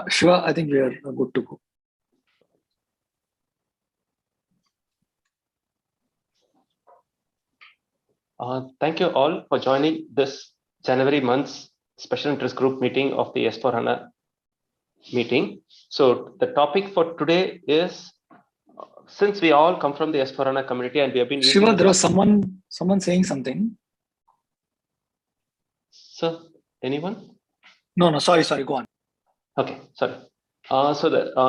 Shiva, I think we are good to go. Thank you all for joining this January month's special interest group meeting of the S4HANA meeting. So the topic for today is, since we all come from the S4HANA community and we have been using Shiva, there was someone saying something. So anyone? No, sorry, go on. Okay, sorry.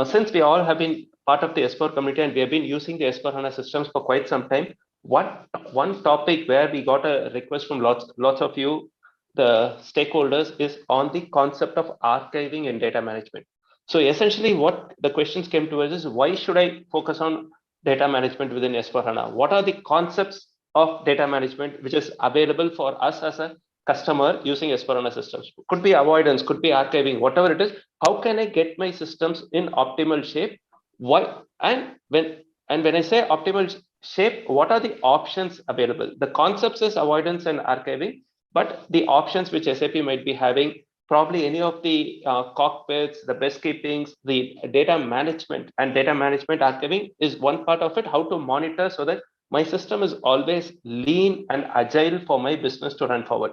Since we all have been part of the S4 community and we have been using the S4HANA systems for quite some time, one topic where we got a request from lots of you, the stakeholders, is on the concept of archiving and data management. So essentially what the questions came to us is, why should I focus on data management within S4HANA? What are the concepts of data management which is available for us as a customer using S4HANA systems? Could be avoidance, could be archiving, whatever it is. How can I get my systems in optimal shape? Why? And when I say optimal shape, what are the options available? The concepts is avoidance and archiving, but the options which SAP might be having, probably any of the cockpits, the best keepings, the data management and data management archiving is one part of it. How to monitor so that my system is always lean and agile for my business to run forward.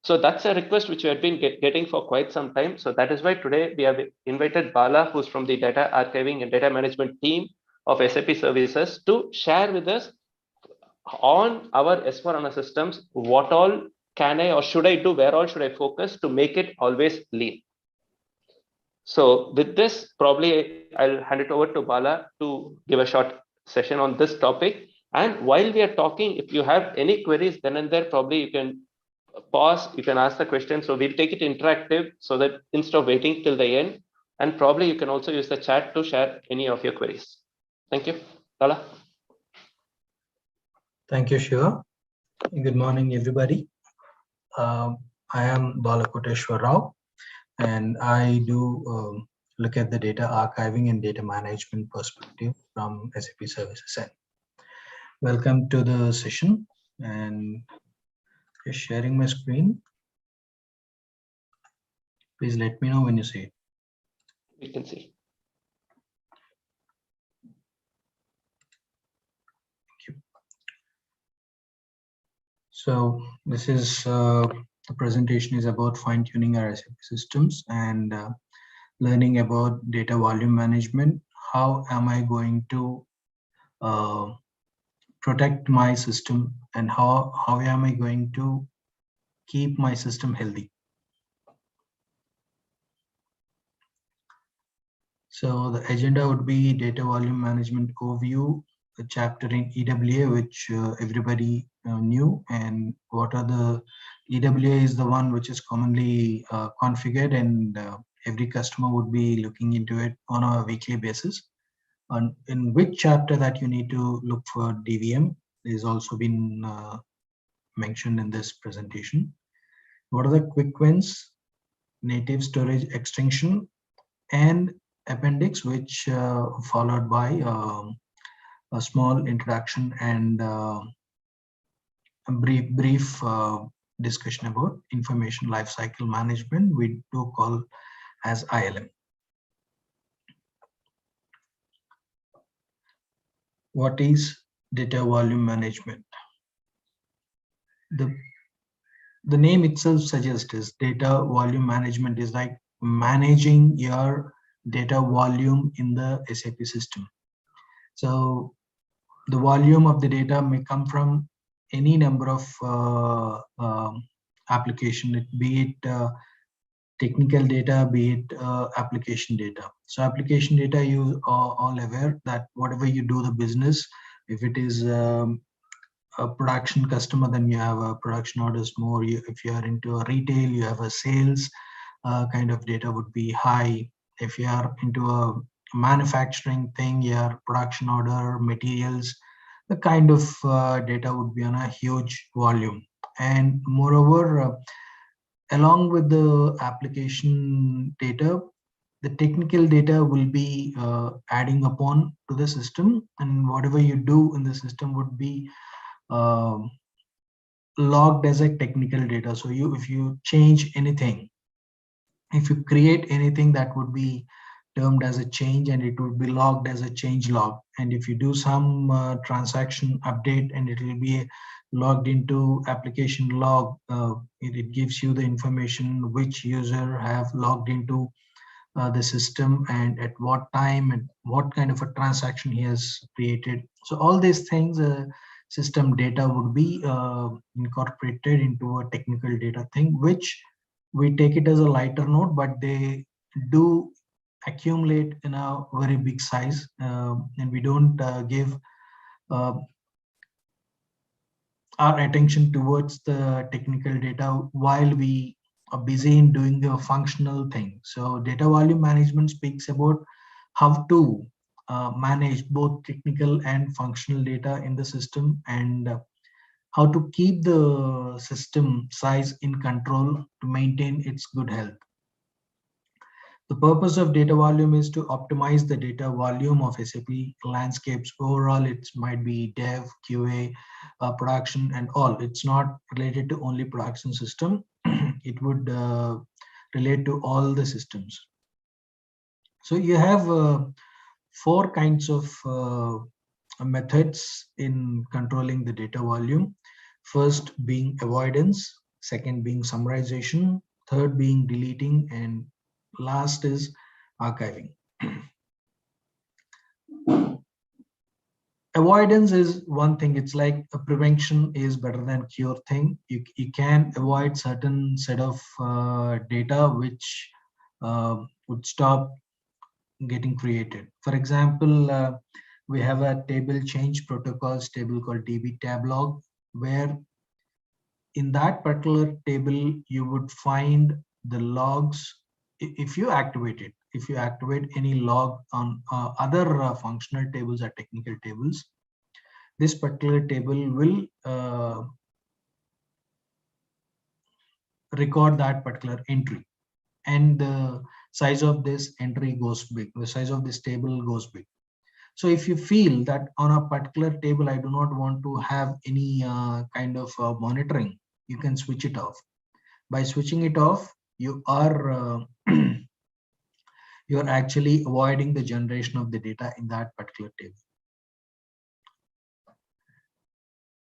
So that's a request which we have been getting for quite some time. So that is why today we have invited Bala, who's from the data archiving and data management team of SAP services, to share with us on our S4HANA systems, what all can I or should I do, where all should I focus to make it always lean. So with this, probably I'll hand it over to Bala to give a short session on this topic. And while we are talking, if you have any queries then and there, probably you can pause, you can ask the question. So we'll take it interactive so that instead of waiting till the end, and probably you can also use the chat to share any of your queries. Thank you. Bala. Thank you, Shiva. Good morning, everybody. I am Bala Koteshwar Rao, and I do look at the data archiving and data management perspective from SAP Services. Welcome to the session, and just sharing my screen. Please let me know when you see it. We can see. So this is the presentation is about fine-tuning our SAP systems and learning about data volume management. How am I going to protect my system, and how am I going to keep my system healthy? So the agenda would be data volume management overview, a chapter in EWA, which everybody knew, and what are the EWA is the one which is commonly configured, and every customer would be looking into it on a weekly basis. And in which chapter that you need to look for DVM is also been mentioned in this presentation. What are the quick wins, native storage extension, and appendix, which followed by a small introduction and a brief discussion about information lifecycle management, we do call as ILM. What is data volume management? The name itself suggests is data volume management is like managing your data volume in the SAP system. So the volume of the data may come from any number of application, be it technical data, be it application data. So application data, you are all aware that whatever you do the business, if it is a production customer, then you have a production orders more. If you are into a retail, you have a sales kind of data would be high. If you are into a manufacturing thing, your production order, materials, the kind of data would be on a huge volume. And moreover, along with the application data, the technical data will be adding upon to the system, and whatever you do in the system would be logged as a technical data. So if you change anything, If you create anything, that would be termed as a change and it would be logged as a change log. And if you do some transaction update, and it will be logged into application log, it gives you the information which user have logged into the system and at what time and what kind of a transaction he has created. So all these things, system data would be incorporated into a technical data thing, which we take it as a lighter note, but they do accumulate in a very big size, and we don't give uh, our attention towards the technical data while we are busy in doing the functional thing. So data volume management speaks about how to manage both technical and functional data in the system, and how to keep the system size in control to maintain its good health. The purpose of data volume is to optimize the data volume of SAP landscapes overall. It might be dev, QA, production, and all. It's not related to only production system. It would relate to all the systems. So you have 4 kinds of methods in controlling the data volume. First being avoidance, second being summarization, third being deleting, and last is archiving. Avoidance is one thing. It's like a prevention is better than cure thing. You can avoid certain set of data which would stop getting created. For example, we have a table change protocols table called db tab log, where in that particular table you would find the logs. If you activate it, if you activate any log on other functional tables or technical tables, this particular table will record that particular entry, and the size of this entry goes big, the size of this table goes big. So if you feel that on a particular table I do not want to have any kind of monitoring, you can switch it off. By switching it off, you are you're actually avoiding the generation of the data in that particular table.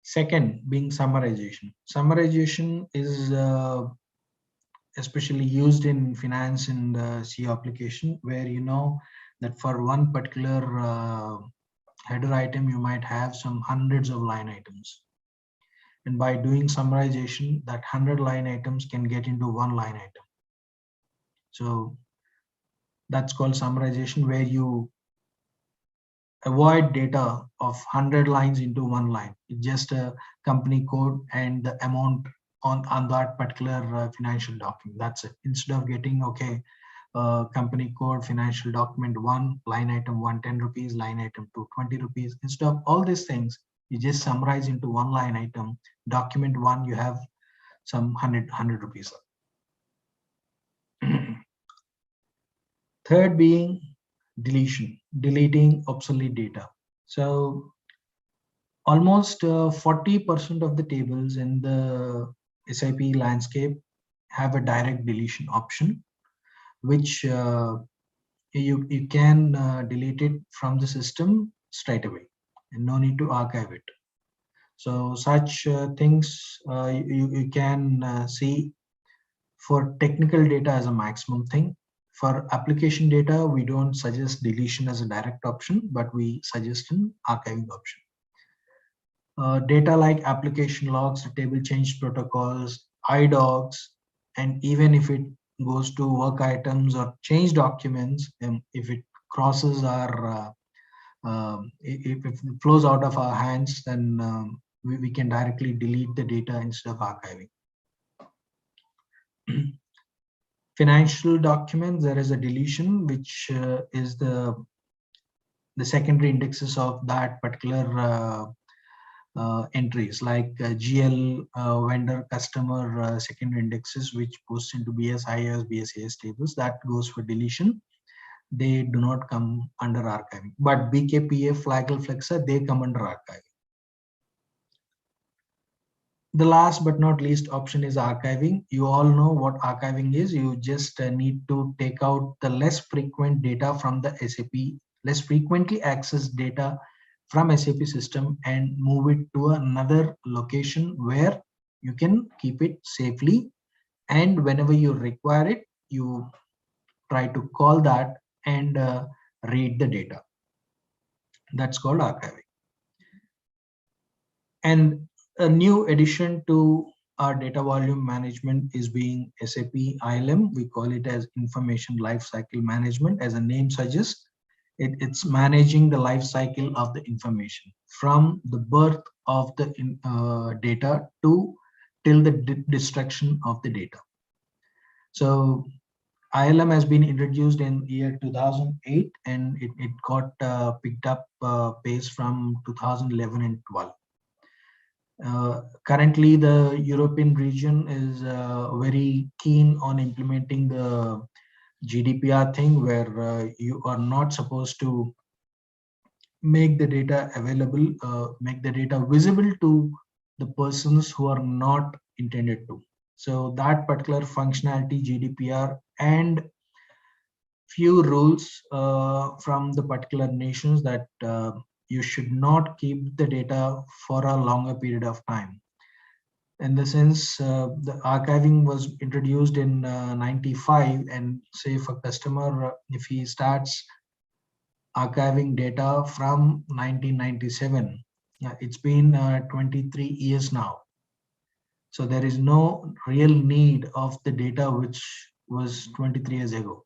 Second being summarization. Summarization is especially used in finance and CO application, where you know that for one particular header item you might have some hundreds of line items, and by doing summarization, that 100 line items can get into one line item. So that's called summarization, where you avoid data of 100 lines into one line. It's just a company code and the amount on that particular financial document. That's it. Instead of getting, okay, company code, financial document 1, line item 1, 10 rupees, line item 2, 20 rupees. Instead of all these things, you just summarize into one line item. Document 1, you have some 100 rupees. Third being deletion, deleting obsolete data. So almost 40% of the tables in the SAP landscape have a direct deletion option, which you can delete it from the system straight away and no need to archive it. So such things you can see for technical data as a maximum thing. For application data, we don't suggest deletion as a direct option, but we suggest an archiving option. Data like application logs, table change protocols, IDocs, and even if it goes to work items or change documents, if it crosses our, if it flows out of our hands, then we can directly delete the data instead of archiving. Financial documents, there is a deletion, which is the secondary indexes of that particular entries, like GL, vendor, customer secondary indexes, which posts into BSIS, BSAS tables. That goes for deletion. They do not come under archiving. But BKPF, Flagel, Flexer, they come under archiving. The last but not least option is archiving. You all know what archiving is. You just need to take out the less frequent data from the SAP, less frequently accessed data from SAP system and move it to another location where you can keep it safely. And whenever you require it, you try to call that and read the data. That's called archiving. And a new addition to our data volume management is being SAP ILM. We call it as information lifecycle management. As the name suggests, it's managing the life cycle of the information from the birth of the data to till the destruction of the data. So ILM has been introduced in year 2008, and it got picked up pace from 2011 and 12. Currently, the European region is very keen on implementing the GDPR thing, where you are not supposed to make the data available, make the data visible to the persons who are not intended to. So that particular functionality, GDPR, and few rules from the particular nations that you should not keep the data for a longer period of time. In the sense, the archiving was introduced in 95, and say if a customer, if he starts archiving data from 1997, it's been 23 years now. So there is no real need of the data which was 23 years ago.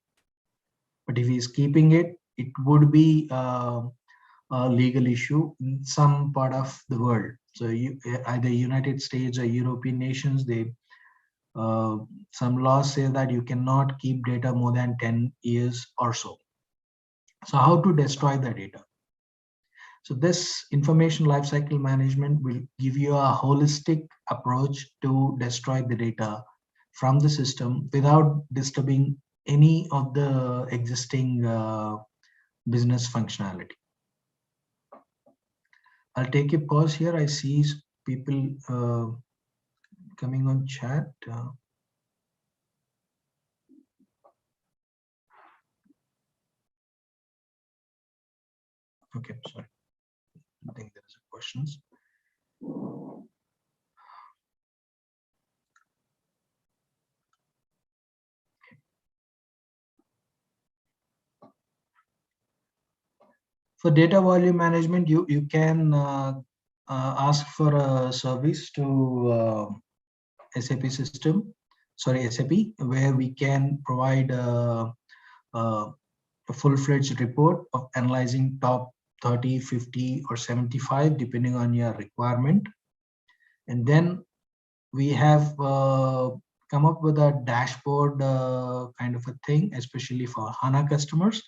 But if he is keeping it, it would be a legal issue in some part of the world. So either United States or European nations, they some laws say that you cannot keep data more than 10 years or so. So how to destroy the data? So this information lifecycle management will give you a holistic approach to destroy the data from the system without disturbing any of the existing business functionality. I'll take a pause here. I see people coming on chat. Okay, sorry. I think there is questions. For data volume management, you can ask for a service to SAP system, sorry, SAP, where we can provide a full-fledged report of analyzing top 30, 50, or 75, depending on your requirement. And then we have come up with a dashboard kind of a thing, especially for HANA customers,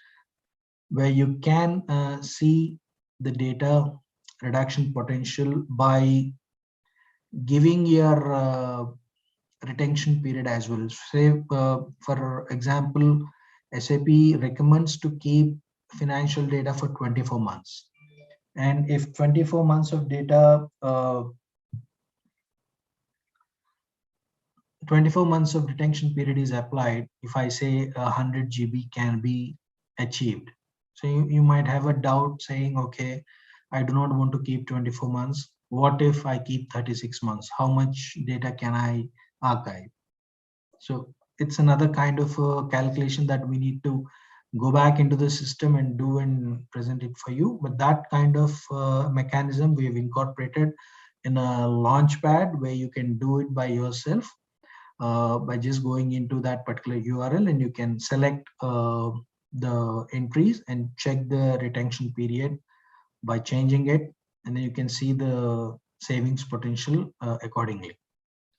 where you can see the data reduction potential by giving your retention period as well. Say, for example, SAP recommends to keep financial data for 24 months. And if 24 months of data, 24 months of retention period is applied, if I say 100 GB can be achieved. So you might have a doubt saying, okay, I do not want to keep 24 months. What if I keep 36 months? How much data can I archive? So it's another kind of calculation that we need to go back into the system and do and present it for you. But that kind of mechanism we have incorporated in a launchpad where you can do it by yourself by just going into that particular URL, and you can select the entries and check the retention period by changing it, and then you can see the savings potential accordingly.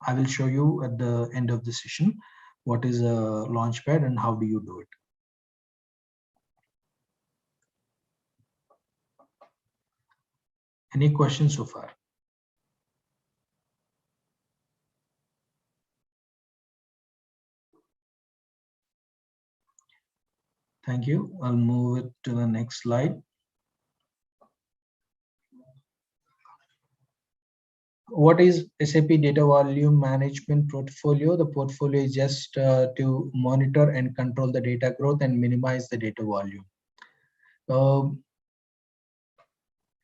I will show you at the end of the session what is a launchpad and how do you do it. Any questions so far? Thank you. I'll move it to the next slide. What is SAP Data Volume Management Portfolio? The portfolio is just to monitor and control the data growth and minimize the data volume.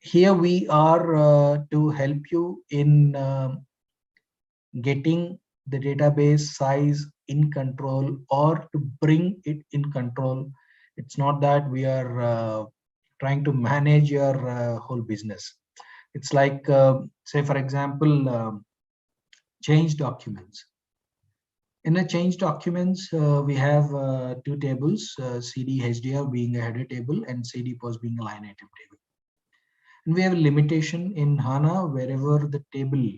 Here we are to help you in getting the database size in control or to bring it in control. It's not that we are trying to manage your whole business. It's like, say, for example, change documents. In a change documents, we have two tables, CD HDR being a header table and CD POS being a line item table. And we have a limitation in HANA wherever the table,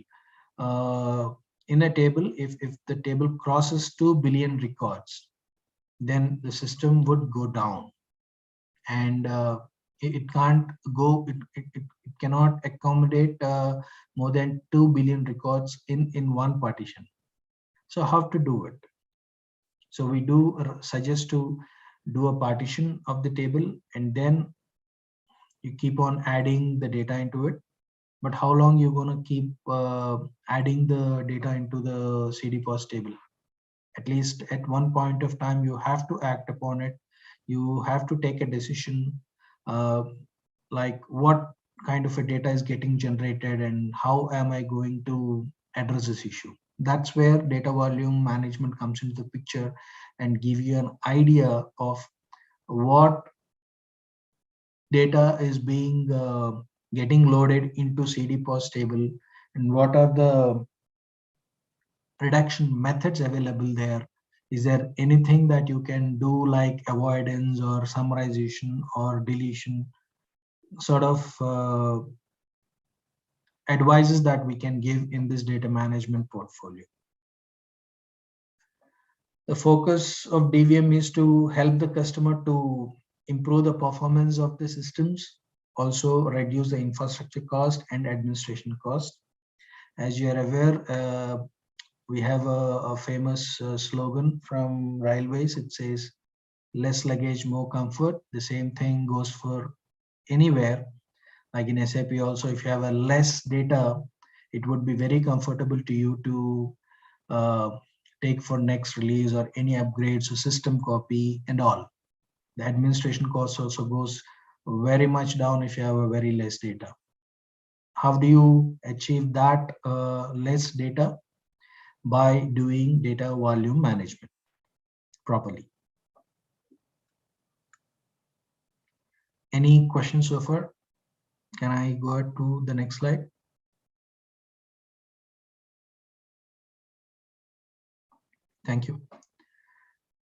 in a table, if the table crosses 2 billion records, then the system would go down. And it can't go, it cannot accommodate more than 2 billion records in one partition. So how to do it? So we do suggest to do a partition of the table, and then you keep on adding the data into it. But how long you're going to keep adding the data into the CD POS table? At least at one point of time, you have to act upon it. You have to take a decision, like what kind of a data is getting generated and how am I going to address this issue. That's where data volume management comes into the picture and give you an idea of what data is being getting loaded into CD POS table and what are the reduction methods available there. Is there anything that you can do like avoidance or summarization or deletion, sort of advices that we can give in this data management portfolio. The focus of DVM is to help the customer to improve the performance of the systems, also reduce the infrastructure cost and administration cost. As you are aware, we have a famous slogan from railways. It says, less luggage, more comfort. The same thing goes for anywhere. Like in SAP also, if you have a less data, it would be very comfortable to you to take for next release or any upgrades or system copy and all. The administration cost also goes very much down if you have a very less data. How do you achieve that less data? By doing data volume management properly. Any questions so far? Can I go to the next slide? Thank you.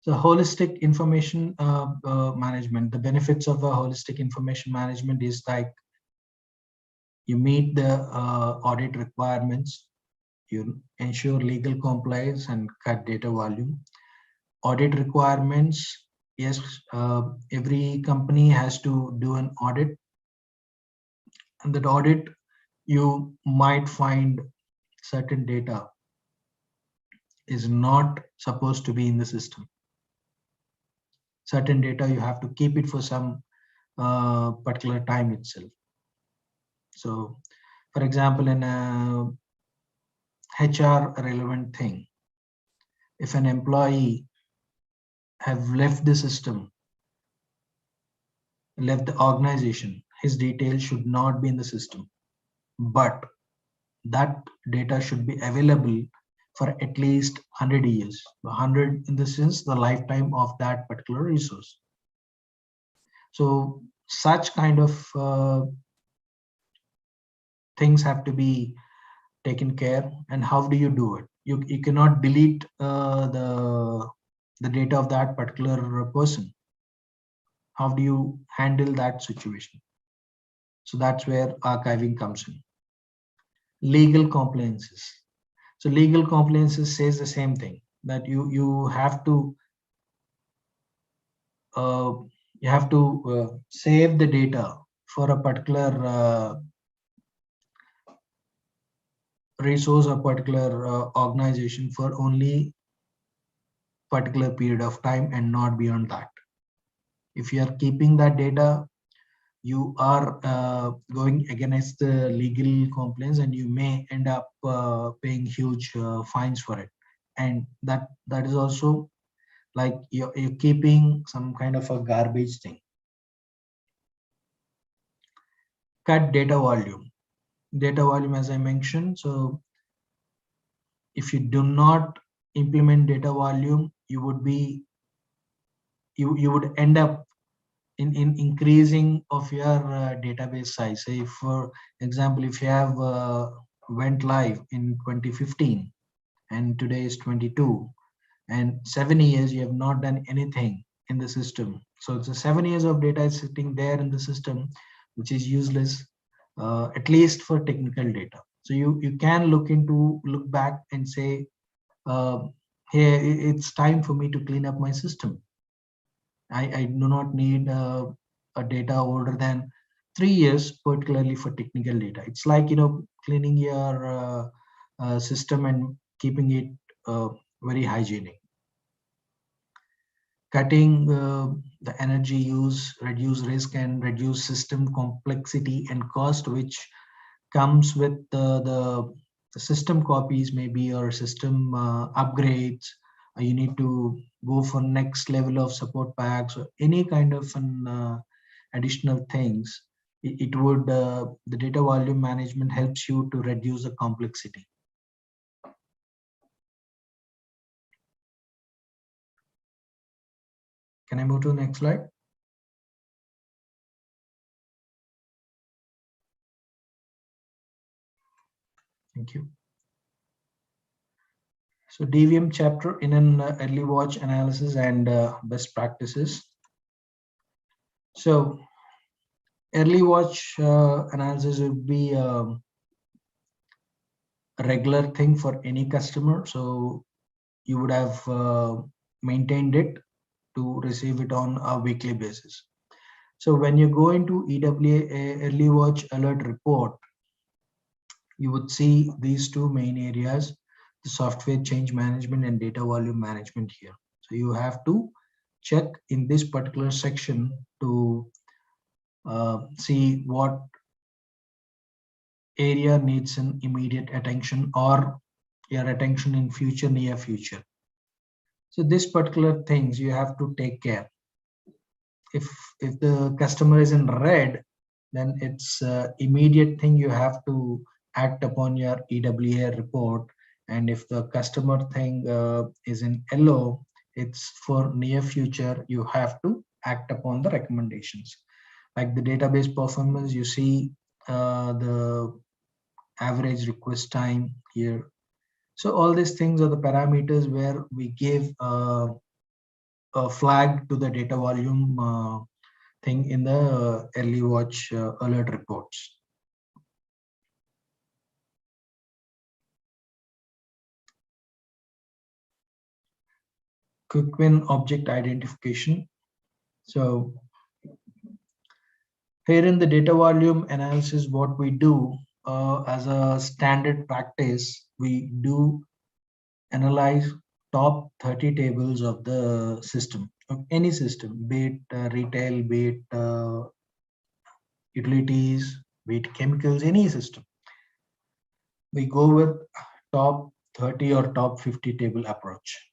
So holistic information management, the benefits of a holistic information management is like you meet the audit requirements, you ensure legal compliance and cut data volume. Audit requirements, yes, every company has to do an audit. And that audit, you might find certain data is not supposed to be in the system. Certain data, you have to keep it for some particular time itself. So, for example, in a HR relevant thing, if an employee have left the system, left the organization, his details should not be in the system, but that data should be available for at least 100 years, 100 in the sense the lifetime of that particular resource. So such kind of things have to be taken care. And how do you do it? You cannot delete the data of that particular person. How do you handle that situation? So that's where archiving comes in. Legal compliances. So legal compliances says the same thing, that you have to save the data for a particular resource or particular organization for only particular period of time and not beyond that. If you are keeping that data you are going against the legal complaints, and you may end up paying huge fines for it. And that is also like you're keeping some kind of a garbage thing. Cut data volume. Data volume, as I mentioned. So if you do not implement data volume, you would be you would end up in increasing of your database size. Say, for example, if you have went live in 2015 and today is 22, and 7 years you have not done anything in the system, so it's a 7 years of data is sitting there in the system, which is useless, at least for technical data. So you can look back and say, hey, it's time for me to clean up my system. I do not need a data older than 3 years, particularly for technical data. It's like, cleaning your system and keeping it very hygienic. Cutting the energy use, reduce risk, and reduce system complexity and cost, which comes with the system copies, maybe, or system upgrades. You need to go for next level of support packs or any kind of an additional things. It would the data volume management helps you to reduce the complexity. Can I move to the next slide? Thank you. So DVM chapter in an early watch analysis and best practices. So early watch analysis would be a regular thing for any customer. So you would have maintained it to receive it on a weekly basis. So when you go into EWA early watch alert report, you would see these two main areas: the software change management and data volume management here. So you have to check in this particular section to see what area needs an immediate attention or your attention in near future. So this particular things you have to take care. If the customer is in red, then it's immediate thing you have to act upon your EWA report. And if the customer thing is in yellow, it's for near future, you have to act upon the recommendations. Like the database performance, you see the average request time here. So all these things are the parameters where we give a flag to the data volume thing in the early watch alert reports. Quick win object identification. So here in the data volume analysis, what we do as a standard practice, we do analyze top 30 tables of the system, of any system, be it retail, be it utilities, be it chemicals, any system. We go with top 30 or top 50 table approach.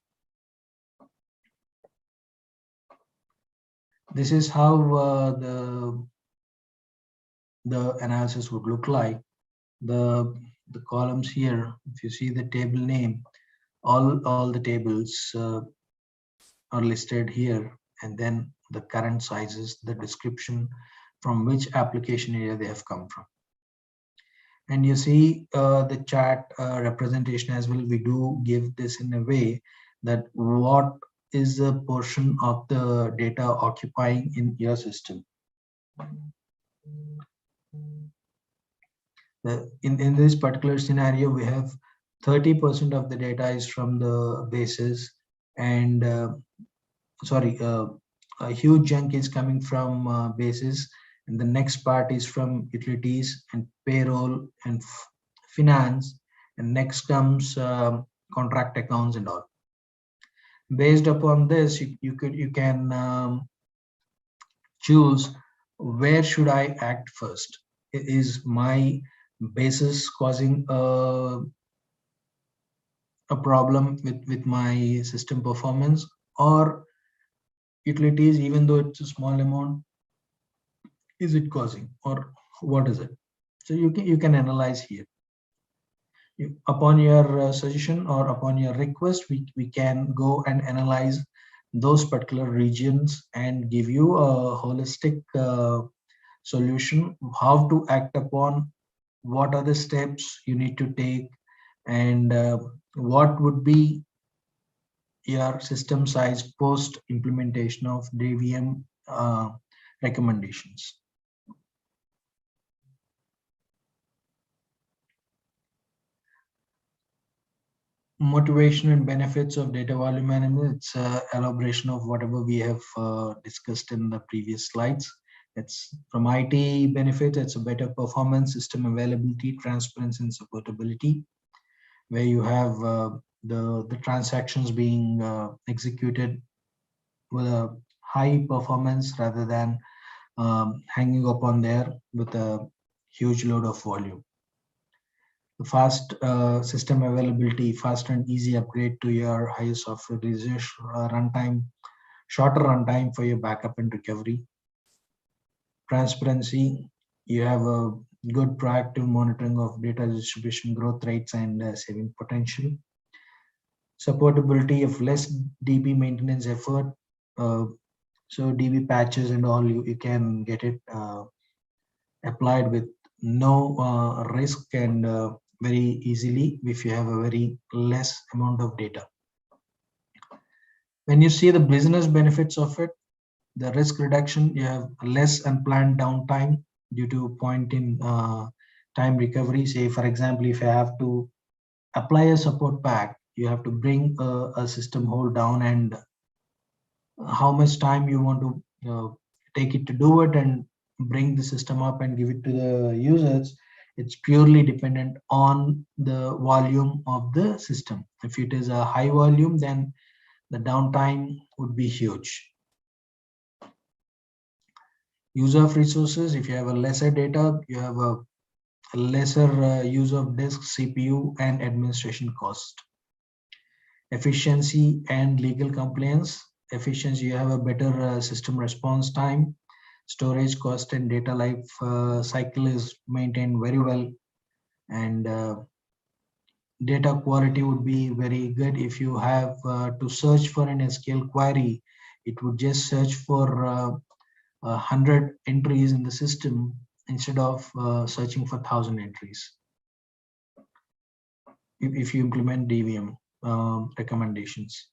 This is how the analysis would look like. The columns here, if you see the table name, all the tables are listed here, and then the current sizes, the description from which application area they have come from. And you see the chart representation as well. We do give this in a way that what is the portion of the data occupying in your system. In this particular scenario, we have 30% of the data is from the bases, and a huge chunk is coming from bases, and the next part is from utilities and payroll and finance, and next comes contract accounts and all. Based upon this, you can choose where should I act first? Is my basis causing a problem with my system performance, or utilities, even though it's a small amount, is it causing, or what is it? So you can analyze here. Upon your suggestion or upon your request, we can go and analyze those particular regions and give you a holistic solution, how to act upon, what are the steps you need to take, and what would be your system size post implementation of DVM recommendations. Motivation and benefits of data volume management. It's an elaboration of whatever we have discussed in the previous slides. It's from IT benefit, it's a better performance, system availability, transparency, and supportability, where you have the transactions being executed with a high performance rather than hanging upon there with a huge load of volume. The fast system availability, fast and easy upgrade to your highest software release, runtime, shorter runtime for your backup and recovery. Transparency, you have a good proactive monitoring of data distribution growth rates and saving potential. Supportability of less DB maintenance effort. So DB patches and all, you can get it applied with no risk and very easily if you have a very less amount of data. When you see the business benefits of it, the risk reduction, you have less unplanned downtime due to point in time recovery. Say, for example, if you have to apply a support pack, you have to bring a system hold down, and how much time you want to take it to do it and bring the system up and give it to the users. It's purely dependent on the volume of the system. If it is a high volume, then the downtime would be huge. Use of resources, if you have a lesser data, you have a lesser use of disk, CPU, and administration cost. Efficiency and legal compliance. Efficiency, you have a better system response time. Storage cost and data life cycle is maintained very well, and data quality would be very good. If you have to search for an SQL query, it would just search for 100 entries in the system instead of searching for 1,000 entries if you implement DVM recommendations.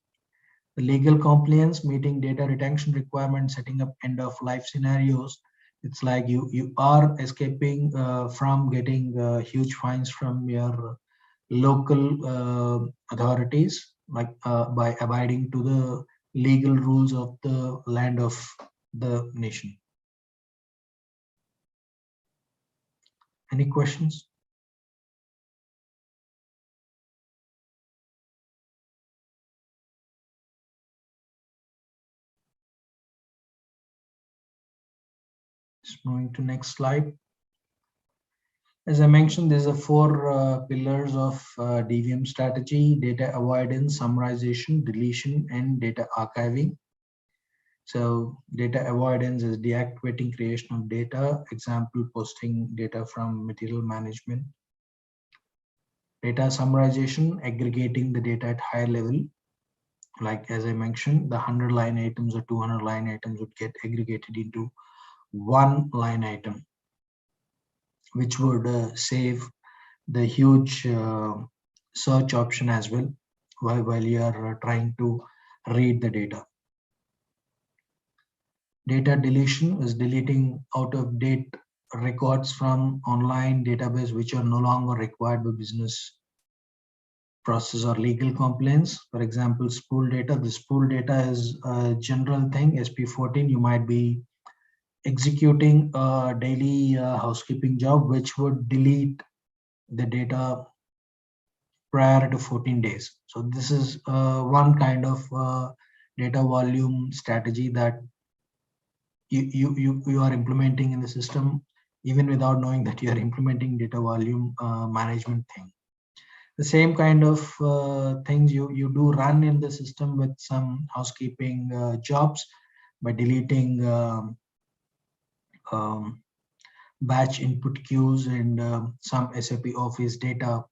The legal compliance, meeting data retention requirements, setting up end of life scenarios. It's like you are escaping from getting huge fines from your local authorities, like by abiding to the legal rules of the land of the nation. Any questions? Just moving to next slide. As I mentioned, there's a four pillars of DVM strategy: data avoidance, summarization, deletion, and data archiving. So data avoidance is deactivating creation of data, example, posting data from material management. Data summarization, aggregating the data at higher level. Like as I mentioned, the 100 line items or 200 line items would get aggregated into one line item, which would save the huge search option as well while you are trying to read the data. Data deletion is deleting out of date records from online database which are no longer required by business process or legal complaints. For example, spool data. The spool data is a general thing. SP14, you might be executing a daily housekeeping job which would delete the data prior to 14 days. So this is one kind of data volume strategy that you are implementing in the system, even without knowing that you are implementing data volume management thing. The same kind of things you do run in the system with some housekeeping jobs by deleting batch input queues and some SAP Office data,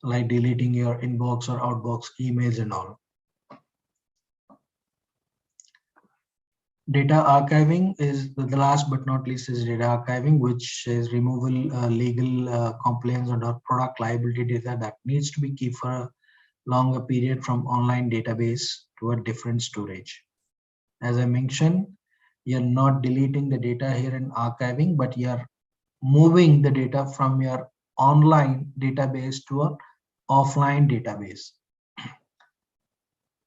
like deleting your inbox or outbox emails and all. Data archiving is the last but not least is data archiving, which is removal legal compliance or product liability data that needs to be kept for a longer period from online database to a different storage. As I mentioned, you're not deleting the data here in archiving, but you're moving the data from your online database to an offline database.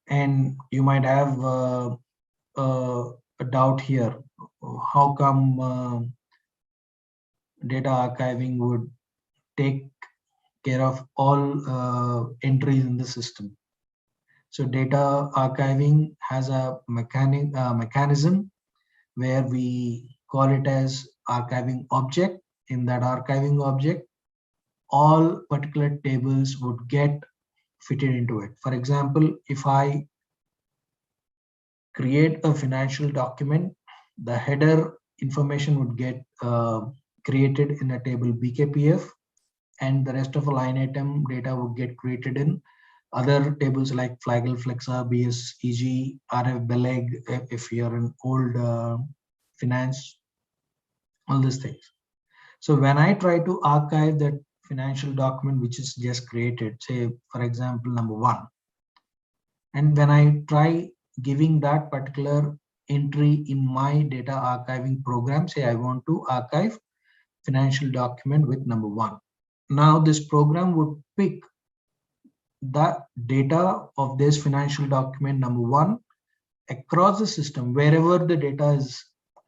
And you might have a doubt here, how come data archiving would take care of all entries in the system? So data archiving has a mechanism where we call it as archiving object. In that archiving object, all particular tables would get fitted into it. For example, if I create a financial document, the header information would get created in a table BKPF, and the rest of a line item data would get created in other tables like Flagel, Flexa, BS, EG, RF, Beleg, if you're an old finance, all these things. So when I try to archive that financial document which is just created, say for example number 1, and when I try giving that particular entry in my data archiving program, say I want to archive financial document with number 1. Now this program would pick the data of this financial document number 1 across the system, wherever the data is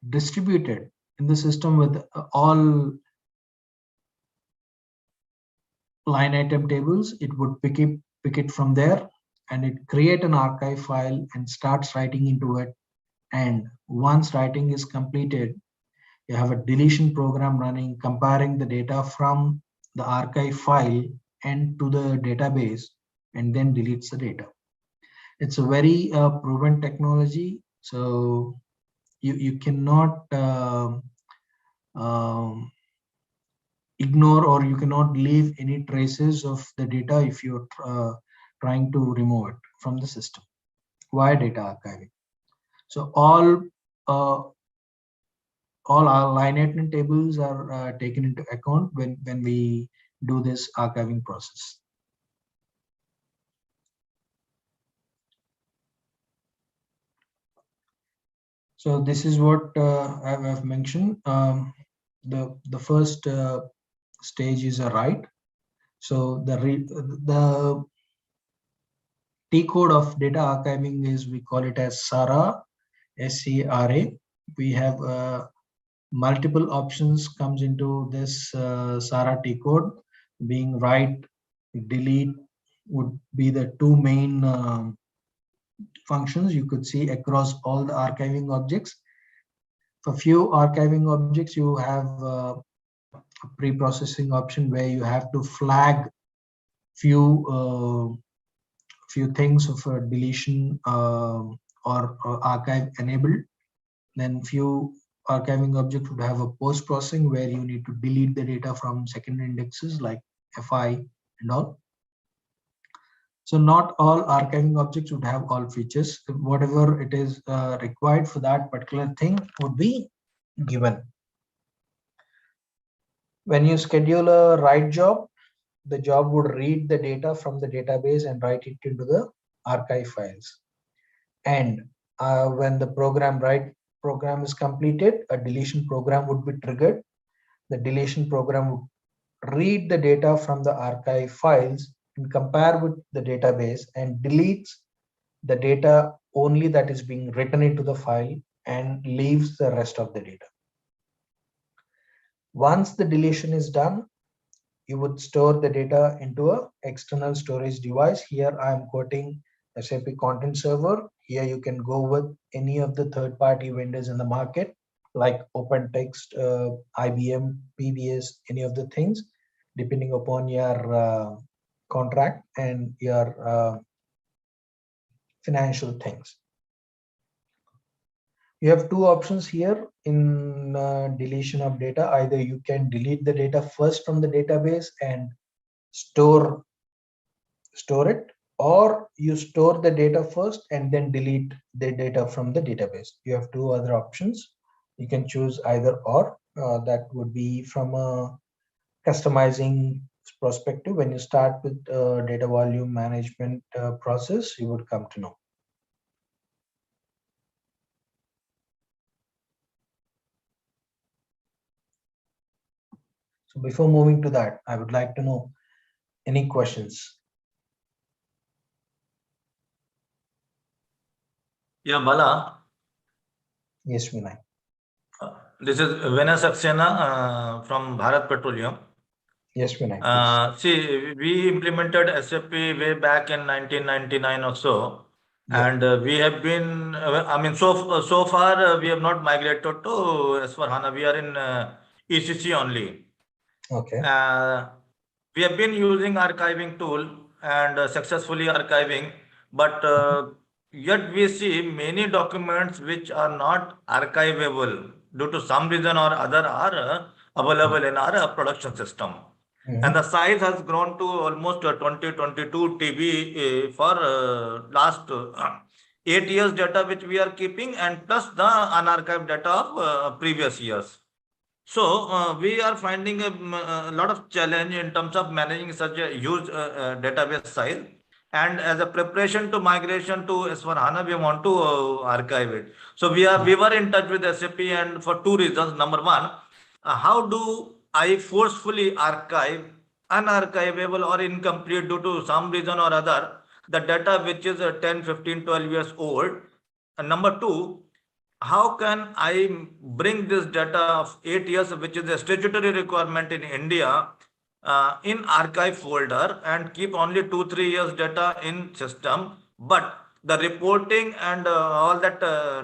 distributed in the system with all line item tables. It would pick it from there, and it create an archive file and starts writing into it. And once writing is completed, you have a deletion program running, comparing the data from the archive file and to the database, and then deletes the data. It's a very proven technology, so you cannot ignore, or you cannot leave any traces of the data if you're trying to remove it from the system via data archiving. So all our line item tables are taken into account when we do this archiving process. So this is what I've mentioned. The first stage is a write. So the T code of data archiving is, we call it as SARA, S-C-R-A. We have multiple options comes into this SARA T code, being write, delete would be the two main functions you could see across all the archiving objects. For few archiving objects, you have a pre-processing option where you have to flag few things of deletion or archive enabled. Then few archiving objects would have a post-processing where you need to delete the data from secondary indexes like FI and all. So not all archiving objects would have all features. Whatever it is required for that particular thing would be given. When you schedule a write job, the job would read the data from the database and write it into the archive files. And when the write program is completed, a deletion program would be triggered. The deletion program would read the data from the archive files and compare with the database and deletes the data only that is being written into the file and leaves the rest of the data. Once the deletion is done, you would store the data into an external storage device. Here I am quoting SAP Content Server. Here you can go with any of the third-party vendors in the market, like OpenText, IBM, PBS, any of the things, depending upon your contract and your financial things. You have two options here in deletion of data. Either you can delete the data first from the database and store it, or you store the data first and then delete the data from the database. You have two other options. You can choose either or. That would be from a customizing perspective. When you start with data volume management process, you would come to know. So before moving to that, I would like to know any questions. Yeah, Bala. Yes, Vinay. This is Vinay Saxena from Bharat Petroleum. Yes, Vinay. See, we implemented SAP way back in 1999 or so, and we have been. I mean, so far we have not migrated to S4HANA. We are in ECC only. Okay. We have been using archiving tool and successfully archiving, but yet we see many documents which are not archivable due to some reason or other are available in our production system. And the size has grown to almost 22 TB for last 8 years data which we are keeping, and plus the unarchived data of previous years. So we are finding a lot of challenge in terms of managing such a huge database size. And as a preparation to migration to S4HANA, we want to archive it. So we were in touch with SAP, and for two reasons. Number one, how do I forcefully archive unarchivable or incomplete due to some reason or other the data which is 10, 15, 12 years old? And number two, how can I bring this data of 8 years, which is a statutory requirement in India, in archive folder and keep only 2-3 years data in system, but the reporting and all that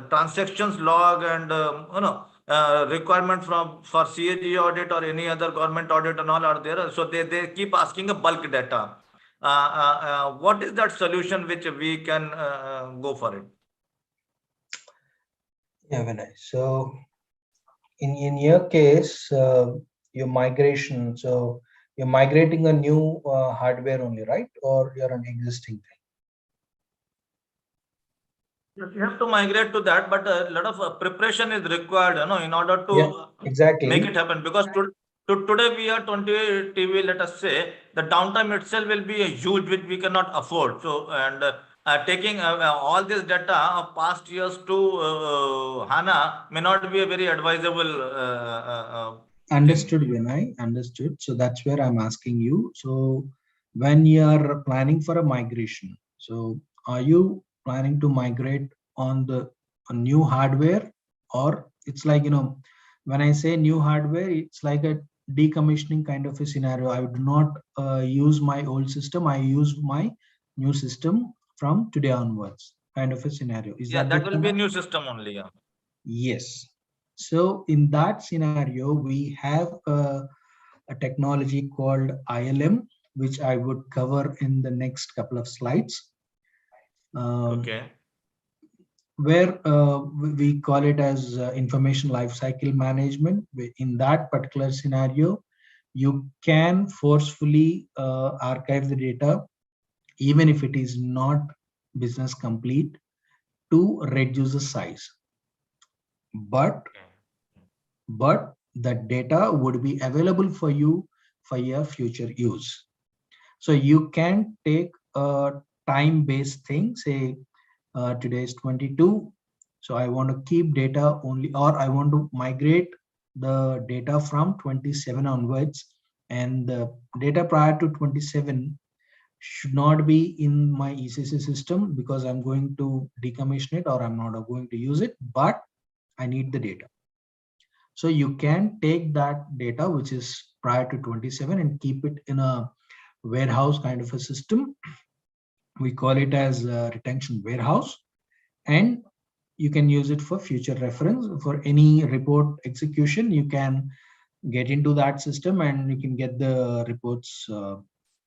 transactions log and requirement for CAG audit or any other government audit and all are there. So they keep asking a bulk data. What is that solution which we can go for it? Yeah, Vinay. So in your case, your migration, so you're migrating a new hardware only, right? Or you're an existing thing? You have to migrate to that, but a lot of preparation is required, in order to exactly make it happen. Because today we are 20 TV, let us say, the downtime itself will be a huge, which we cannot afford. So, and taking all this data of past years to HANA may not be a very advisable Understood, Vinay. Understood. So that's where I'm asking you. So when you're planning for a migration, so are you planning to migrate on a new hardware, or it's like, when I say new hardware, it's like a decommissioning kind of a scenario. I would not use my old system. I use my new system from today onwards, kind of a scenario. Is that will be a new system only? Yeah. Yes. So in that scenario, we have a technology called ILM, which I would cover in the next couple of slides. Okay. Where we call it as information lifecycle management. In that particular scenario, you can forcefully archive the data, even if it is not business complete, to reduce the size. But the data would be available for you for your future use. So you can take a time-based thing, say today is 22, so I want to keep data only, or I want to migrate the data from 27 onwards, and the data prior to 27 should not be in my ECC system because I'm going to decommission it or I'm not going to use it, but I need the data. So you can take that data, which is prior to 27, and keep it in a warehouse kind of a system. We call it as a retention warehouse, and you can use it for future reference. For any report execution, you can get into that system and you can get the reports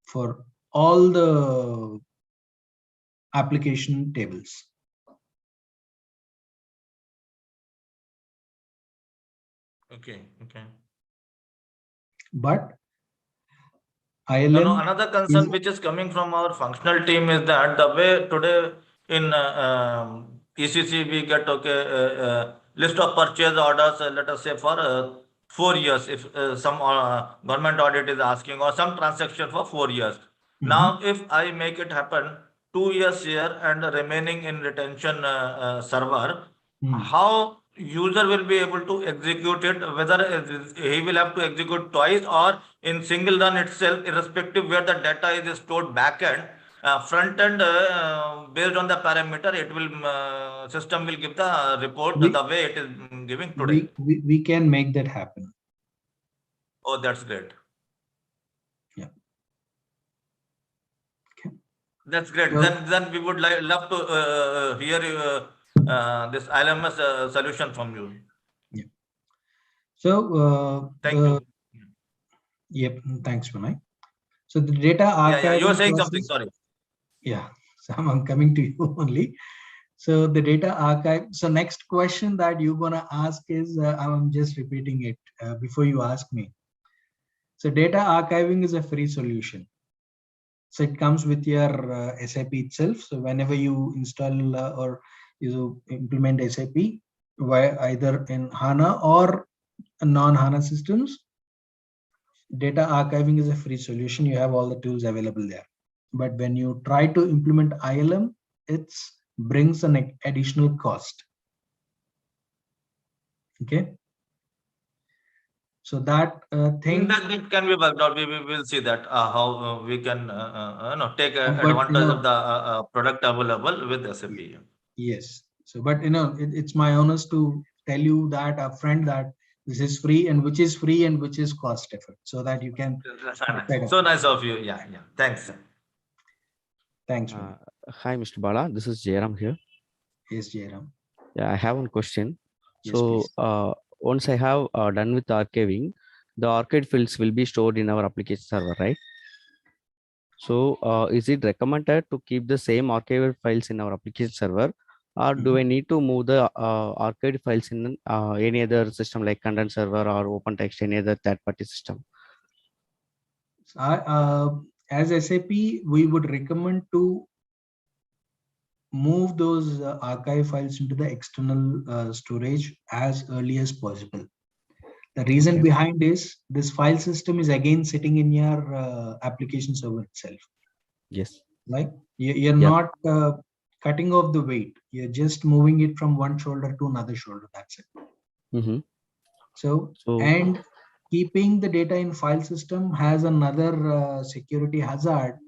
for all the application tables. Okay. But No, ILM another concern which is coming from our functional team is that the way today in ECC we get list of purchase orders, let us say for 4 years, if some government audit is asking, or some transaction for 4 years. Now, if I make it happen 2 years here and remaining in retention server, how user will be able to execute it, whether he will have to execute twice or in single run itself, irrespective where the data is stored backend. Front end, based on the parameter, it will system will give the report the way it is giving today. We can make that happen. Oh, that's great. Yeah. Okay. That's great. So, then we would love to hear this ILMS solution from you. yeah. So thank you. Yep. Thanks, Vinay. So the data archiving. Yeah, you were saying process, something. Sorry. Yeah. So I'm coming to you only. So the data archive. So next question that you're gonna ask is, I'm just repeating it before you ask me. So data archiving is a free solution. So it comes with your SAP itself. So whenever you install or you implement SAP, either in HANA or non-HANA systems, data archiving is a free solution. You have all the tools available there. But when you try to implement ILM, it brings an additional cost. Okay. So that thing that can be worked out. We will see that how we can take advantage of the product available with SAP. Yes. So, but it's my honors to tell you that upfront that this is free, and which is free and which is cost effective, so that you can. So nice of you. Yeah. Thanks. Thanks. Hi, Mr. Bala. This is Jairam here. Yes, Jairam. Yeah, I have one question. Yes, so once I have done with archiving, the archived fields will be stored in our application server, right? So is it recommended to keep the same archived files in our application server, or do I need to move the archived files in any other system like content server or OpenText, any other third-party system? As SAP, we would recommend to move those archive files into the external storage as early as possible. The reason behind this file system is again sitting in your application server itself. Yes. Like you're not cutting off the weight. You're just moving it from one shoulder to another shoulder. That's it. So and keeping the data in file system has another security hazard,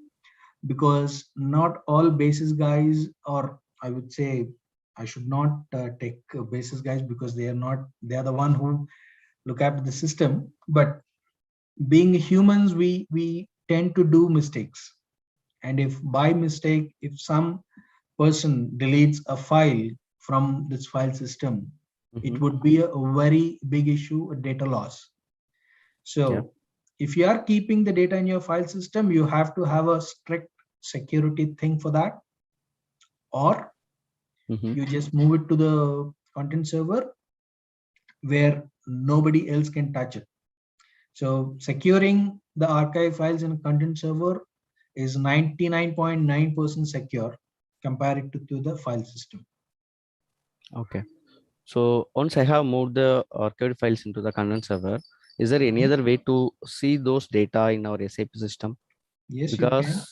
because not all basis guys, or I would say I should not take basis guys, because they are the one who look after the system. But being humans, we tend to do mistakes, and if by mistake, if some person deletes a file from this file system, it would be a very big issue, a data loss. So if you are keeping the data in your file system, you have to have a strict security thing for that, or you just move it to the content server where nobody else can touch it. So securing the archive files in a content server is 99.9% secure compared to the file system. Okay. So once I have moved the archived files into the content server, is there any other way to see those data in our SAP system? Yes, because you can.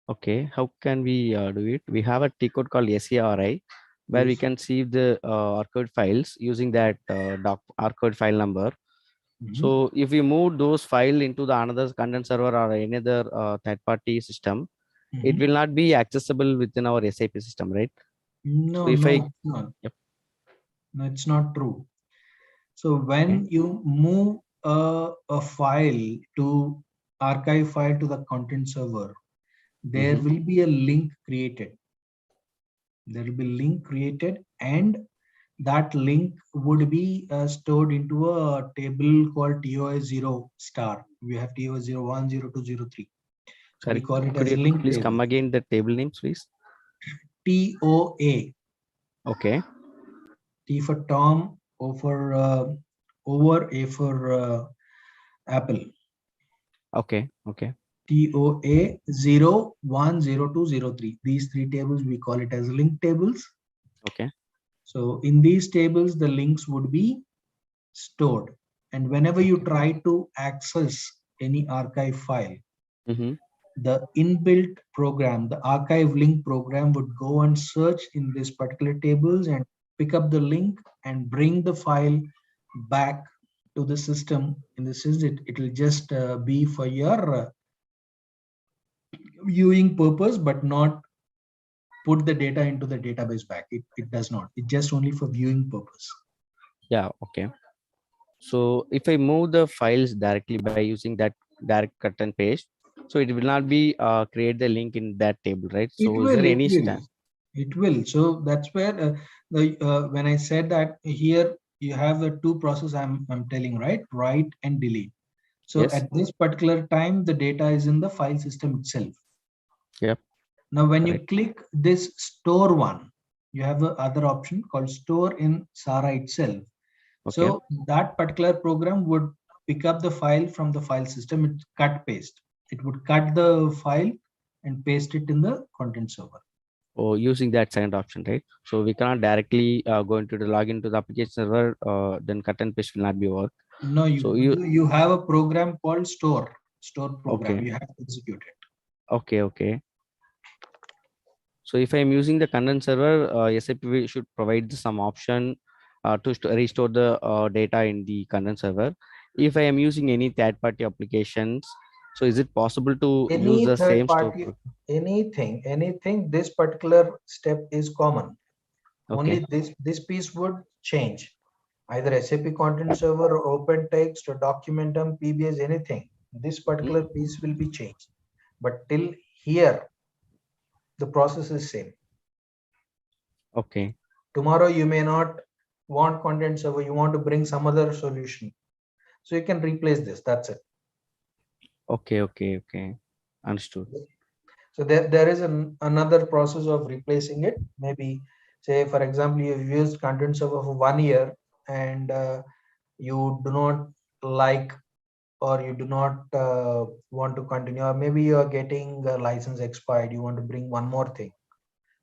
Okay, how can we do it? We have a T code called SARI, where we can see the archived files using that archived file number. So if we move those files into the another content server or any other third-party system, it will not be accessible within our SAP system, right? No, so if it's not. No, it's not true. So when you move a file to archive file to the content server, there will be a link created. There will be a link created, and that link would be stored into a table called TOS 0 star. We have TOS 01, 02, 03. So we Sorry, call it could as you link please table. come again the table names, please? TOA. Okay. T for Tom, O for over, A for Apple. Okay. Okay. TOA 0, 1, 0, 2, 0, 3. These three tables, we call it as link tables. Okay. So in these tables, the links would be stored. And whenever you try to access any archive file, the inbuilt program, the archive link program, would go and search in this particular tables and pick up the link and bring the file back to the system. In the system, it will just be for your viewing purpose, but not put the data into the database back. It does not. It's just only for viewing purpose. Yeah. Okay. So if I move the files directly by using that direct cut and paste, so it will not be create the link in that table, right? So is there any stand? It will. So that's where when I said that here you have the two processes I'm telling, right? Write and delete. So Yes. at this particular time, the data is in the file system itself. Yep. Now, when you click this store one, you have a other option called store in SARA itself. Okay. So that particular program would pick up the file from the file system. It's cut paste. It would cut the file and paste it in the content server. Or using that second option, right? So we cannot directly go into the login to the application server. Then cut and paste will not be work. No, you have a program called store program. Okay. You have to execute it. Okay. Okay. So if I'm using the content server, SAP should provide some option to restore the data in the content server. If I am using any third-party applications, so is it possible to use the same store? Anything, this particular step is common. Okay. Only this piece would change. Either SAP content server or open text or documentum, PBS, anything. This particular piece will be changed. But till here, the process is same. Okay. Tomorrow you may not want content server, you want to bring some other solution. So you can replace this, that's it. Okay. Okay. Okay. Understood. So there is another process of replacing it. Maybe say, for example, you've used content server for 1 year and you do not like, or you do not want to continue, or maybe you are getting a license expired, you want to bring one more thing.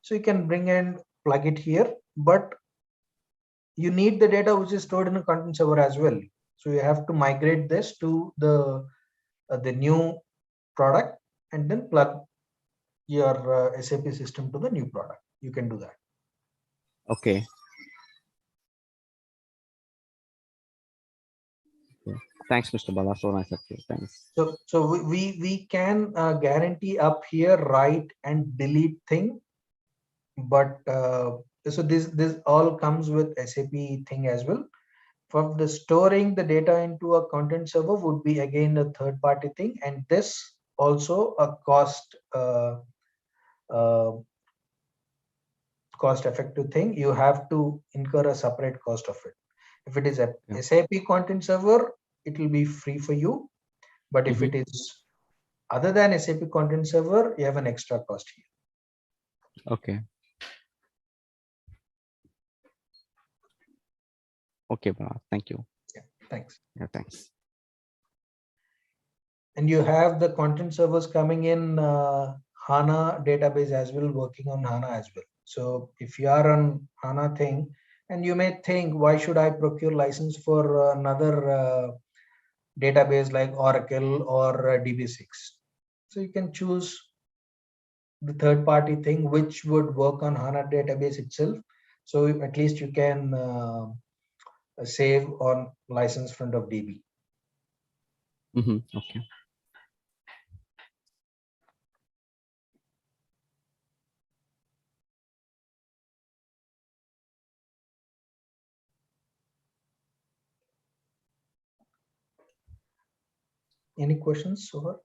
So you can bring and plug it here, but you need the data which is stored in a content server as well. So you have to migrate this to the new product and then plug your SAP system to the new product. You can do that. Okay. Thanks, Mr. Bala. So nice of you. Thanks. So we can guarantee up here write and delete thing, but so this all comes with SAP thing as well. For the storing the data into a content server would be again a third party thing, and this also a cost effective thing. You have to incur a separate cost of it. If it is a SAP content server, it will be free for you. But if it is other than SAP content server, you have an extra cost here. Okay. Okay, Bala. Thank you. Yeah, thanks. Yeah, thanks. And you have the content servers coming in HANA database as well, working on HANA as well. So if you are on HANA thing, and you may think, why should I procure license for another database like Oracle or DB6? So you can choose the third party thing which would work on HANA database itself. So at least you can save on license front of DB. Okay. Any questions so far?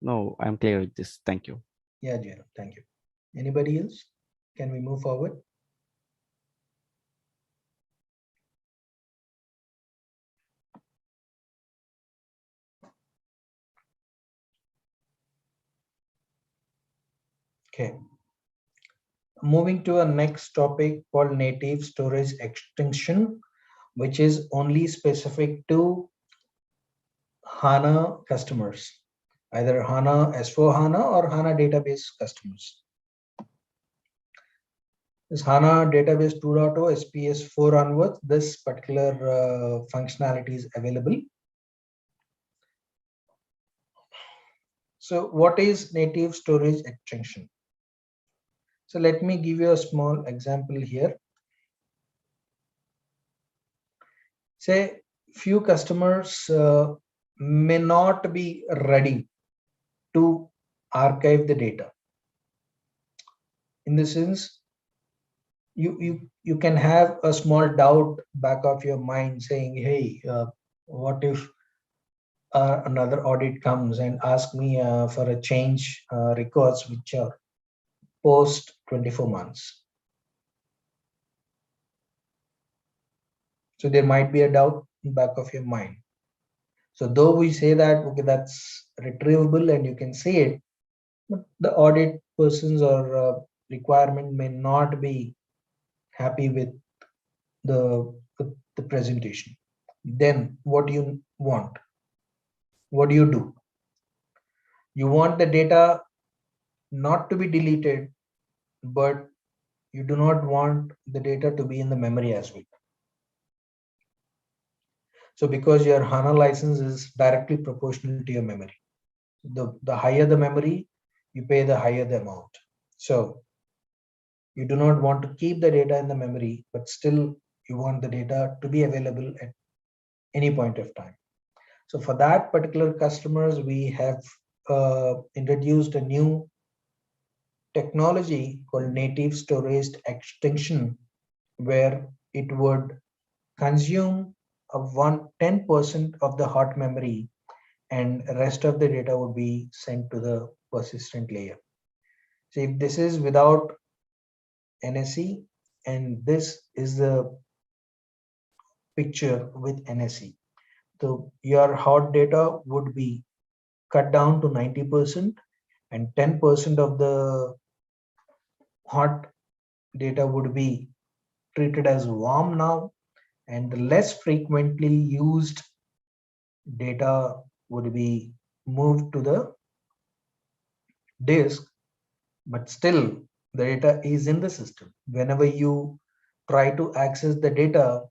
No, I'm clear with this. Thank you. Yeah, Jay, thank you. Anybody else? Can we move forward? Okay. Moving to a next topic called native storage extension, which is only specific to HANA customers, either HANA S4HANA or HANA database customers. This HANA database 2.0 SPS 4 onwards, this particular functionality is available. So what is native storage extension? So let me give you a small example here. Say few customers may not be ready to archive the data. In the sense, you can have a small doubt back of your mind saying, hey, what if another audit comes and asks me for a change records which are post 24 months. So there might be a doubt in back of your mind. So though we say that, okay, that's retrievable and you can see it, but the audit persons or requirement may not be happy with the presentation. Then what do you want? What do? You want the data not to be deleted, but you do not want the data to be in the memory as well. So because your HANA license is directly proportional to your memory, the higher the memory, you pay the higher the amount. So you do not want to keep the data in the memory, but still you want the data to be available at any point of time. So for that particular customers, we have introduced a new technology called native storage extension, where it would consume a 10% of the hot memory and rest of the data would be sent to the persistent layer. So if this is without NSE, and this is the picture with NSE. So your hot data would be cut down to 90% and 10% of the hot data would be treated as warm now, and the less frequently used data would be moved to the disk, but still the data is in the system. Whenever you try to access the data,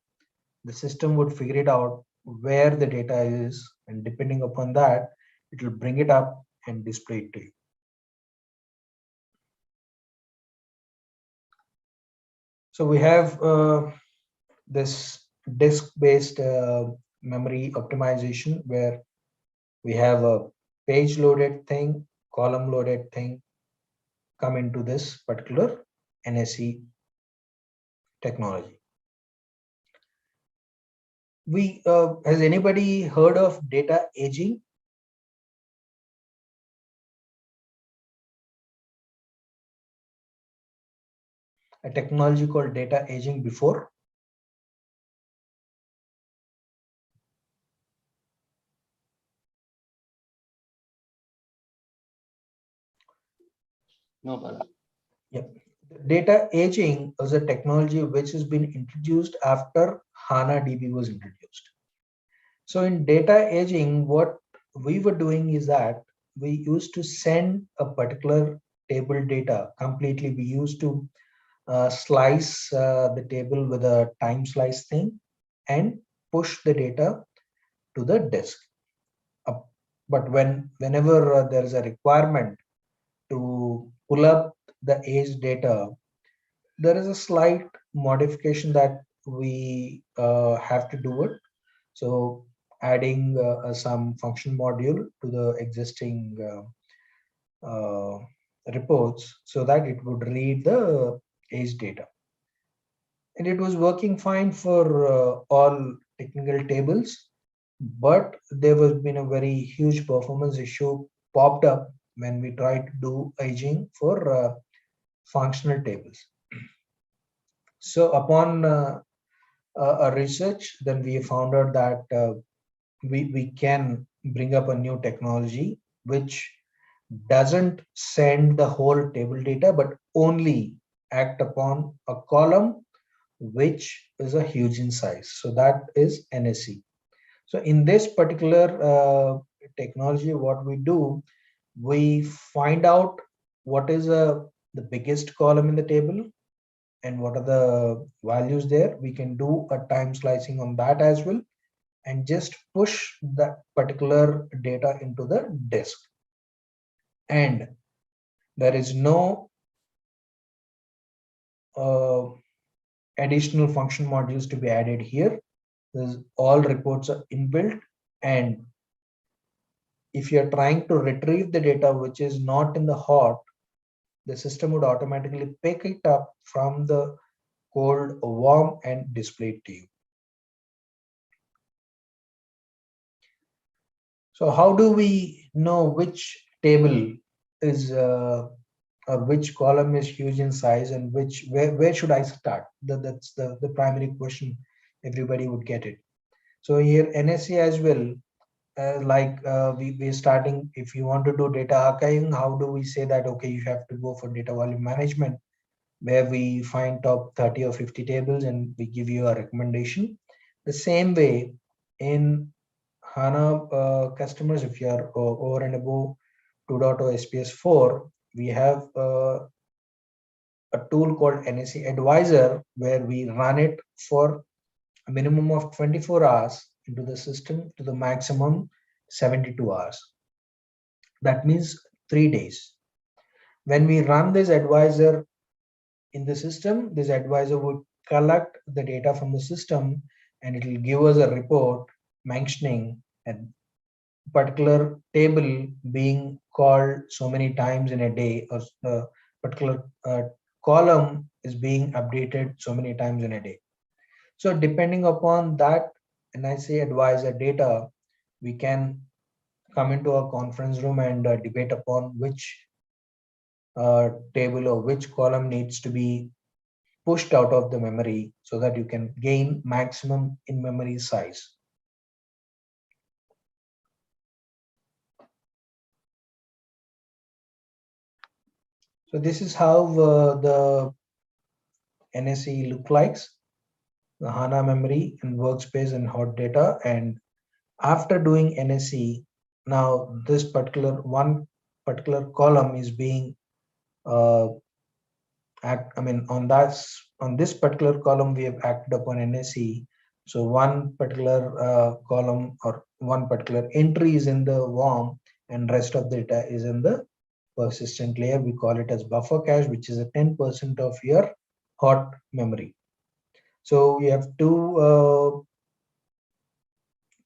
the system would figure it out where the data is, and depending upon that, it will bring it up and display it to you. So we have this disk-based memory optimization, where we have a page loaded thing, column loaded thing come into this particular NSE technology. Has anybody heard of data aging? A technology called data aging before? No, Bala. Yep. Data aging is a technology which has been introduced after HANA DB was introduced. So in data aging, what we were doing is that we used to send a particular table data completely. We used to slice the table with a time slice thing and push the data to the disk. But whenever there is a requirement to pull up the age data, there is a slight modification that we have to do it. So adding some function module to the existing reports so that it would read the age data. And it was working fine for all technical tables, but there was been a very huge performance issue popped up when we try to do aging for functional tables. So upon a research, then we found out that we can bring up a new technology which doesn't send the whole table data, but only act upon a column which is a huge in size. So that is NSE. So in this particular technology, what we do, we find out what is the biggest column in the table and what are the values there. We can do a time slicing on that as well and just push that particular data into the disk. And there is no additional function modules to be added here. All reports are inbuilt, and if you're trying to retrieve the data which is not in the hot, the system would automatically pick it up from the cold warm and display it to you. So how do we know which table is or which column is huge in size and where should I start? That's the primary question everybody would get it. So here NSE as well, we're starting, if you want to do data archiving, how do we say that, okay, you have to go for data volume management, where we find top 30 or 50 tables and we give you a recommendation. The same way in HANA customers, if you are over and above 2.0 SPS 4, we have a tool called NSE Advisor, where we run it for a minimum of 24 hours into the system to the maximum 72 hours. That means 3 days. When we run this advisor in the system, this advisor would collect the data from the system and it will give us a report mentioning a particular table being called so many times in a day, or the particular column is being updated so many times in a day. So depending upon that, and I say advisor data, we can come into a conference room and debate upon which table or which column needs to be pushed out of the memory so that you can gain maximum in memory size. So this is how the NSE look like, the HANA memory and workspace and hot data. And after doing NSE, now this particular column is being on this particular column we have acted upon NSE. So one particular column or one particular entry is in the warm and rest of the data is in the persistent layer. We call it as buffer cache, which is a 10% of your hot memory. So we have two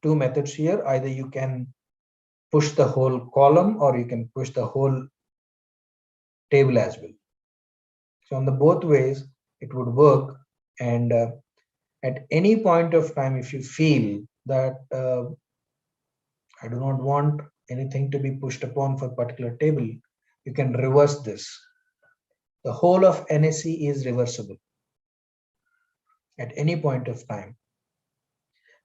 methods here. Either you can push the whole column or you can push the whole table as well. So on the both ways it would work. And at any point of time, if you feel that I do not want anything to be pushed upon for a particular table, you can reverse this. The whole of NSE is reversible at any point of time.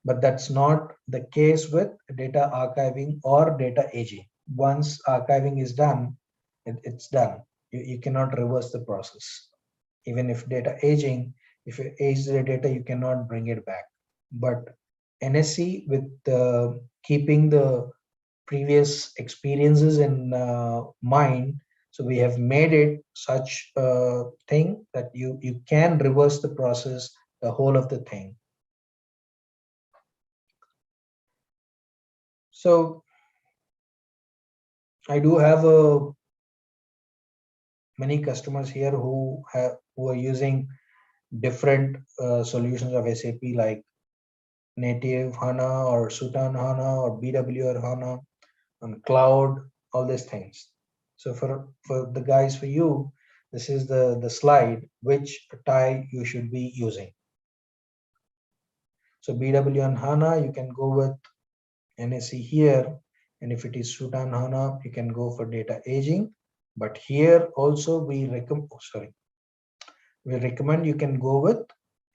But that's not the case with data archiving or data aging. Once archiving is done, it's done. You cannot reverse the process. Even if data aging, if you age the data, you cannot bring it back. But NSE, with keeping the previous experiences in mind, so we have made it such a thing that you can reverse the process, the whole of the thing. So I do have many customers here who are using different solutions of SAP, like native HANA or Sutan HANA or BW or HANA on cloud, all these things. So for the guys, for you, this is the slide which tie you should be using. So BW on HANA, you can go with NSE here, And if it is SAP HANA, you can go for data aging. But here also we recommend, you can go with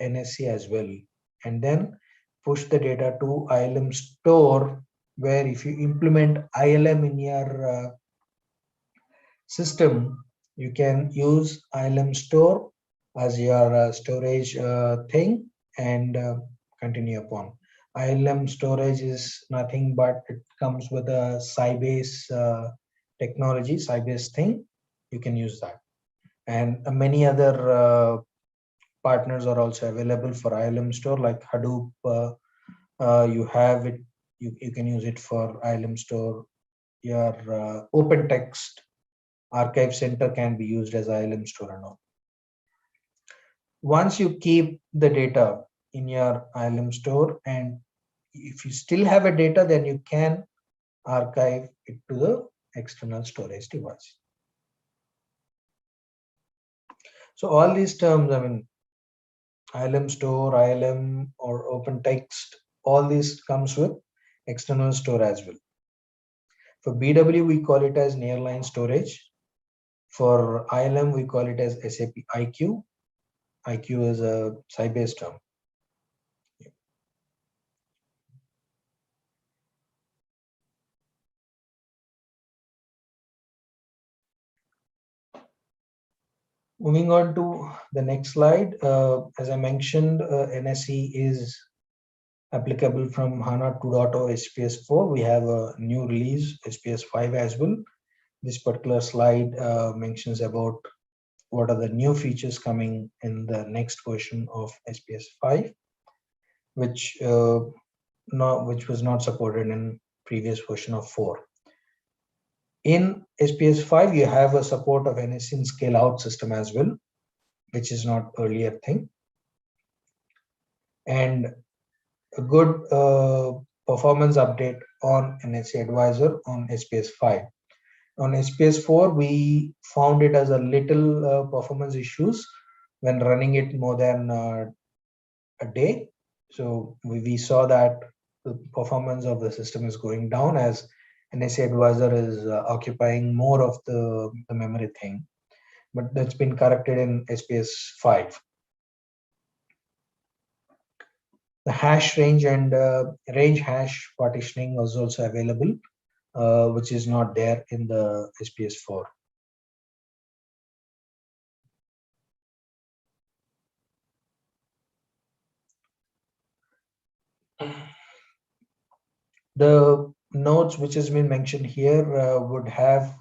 NSC as well, and then push the data to ILM store, where if you implement ILM in your system, you can use ILM store as your storage thing and continue upon. ILM storage is nothing but it comes with a Sybase technology, Sybase thing. You can use that, and many other partners are also available for ILM store, like Hadoop. You have it. You can use it for ILM store. Your open text archive center can be used as ILM store and all. Once you keep the data in your ILM store, and if you still have a data, then you can archive it to the external storage device. So all these terms, I mean, ILM store, ILM or open text, all these comes with external store as well. For BW, we call it as nearline storage. For ILM, we call it as SAP IQ. IQ is a Sybase term. Moving on to the next slide, as I mentioned, NSE is applicable from HANA 2.0 SPS 4. We have a new release, SPS 5 as well. This particular slide mentions about what are the new features coming in the next version of SPS 5, which was not supported in previous version of 4. In SPS 5, you have a support of NSE in scale out system as well, which is not earlier thing. And a good performance update on NSE Advisor on SPS 5. On SPS 4, we found it as a little performance issues when running it more than a day. So we saw that the performance of the system is going down as NSE Advisor is occupying more of the memory thing. But that's been corrected in SPS 5. The hash range and range hash partitioning was also available, which is not there in the SPS 4. The notes which has been mentioned here would have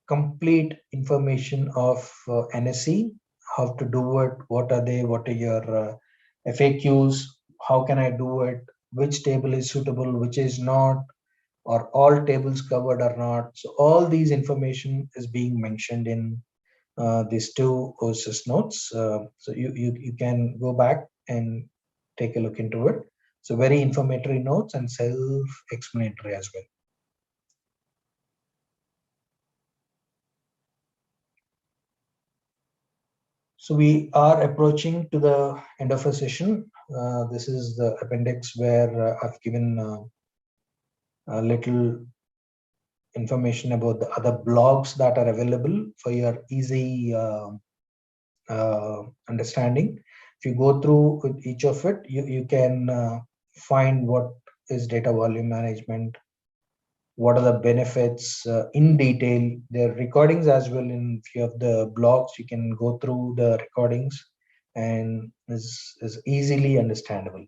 complete information of NSE, how to do it, what are they, what are your FAQs, how can I do it, which table is suitable, which is not, or all tables covered or not. So all these information is being mentioned in these two OSS notes. So you can go back and take a look into it. So very informatory notes and self-explanatory as well. So we are approaching to the end of a session. This is the appendix where I've given a little information about the other blogs that are available for your easy understanding. If you go through each of it, you can find what is data volume management, what are the benefits in detail. There are recordings as well in few of the blogs. You can go through the recordings and is easily understandable.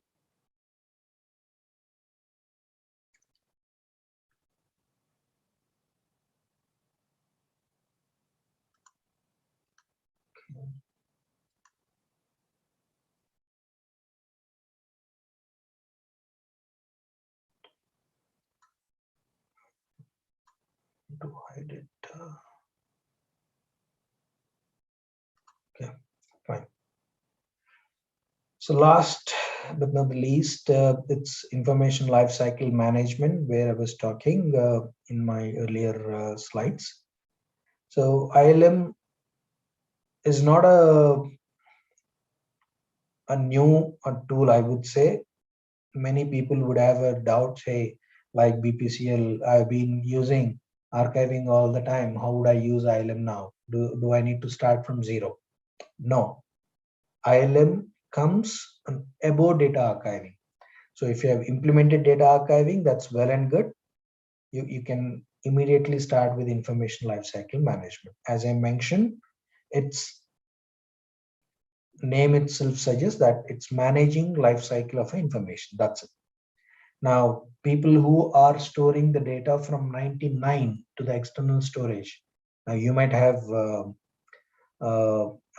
To hide it. Okay, fine. So last but not the least, it's information lifecycle management, where I was talking in my earlier slides. So ILM is not a new tool, I would say. Many people would have a doubt, say, like BPCL, I've been using archiving all the time. How would I use ILM now? Do I need to start from zero? No. ILM comes above data archiving. So if you have implemented data archiving, that's well and good. You can immediately start with information lifecycle management. As I mentioned, its name itself suggests that it's managing lifecycle of information. That's it. Now, people who are storing the data from 99 to the external storage, now you might have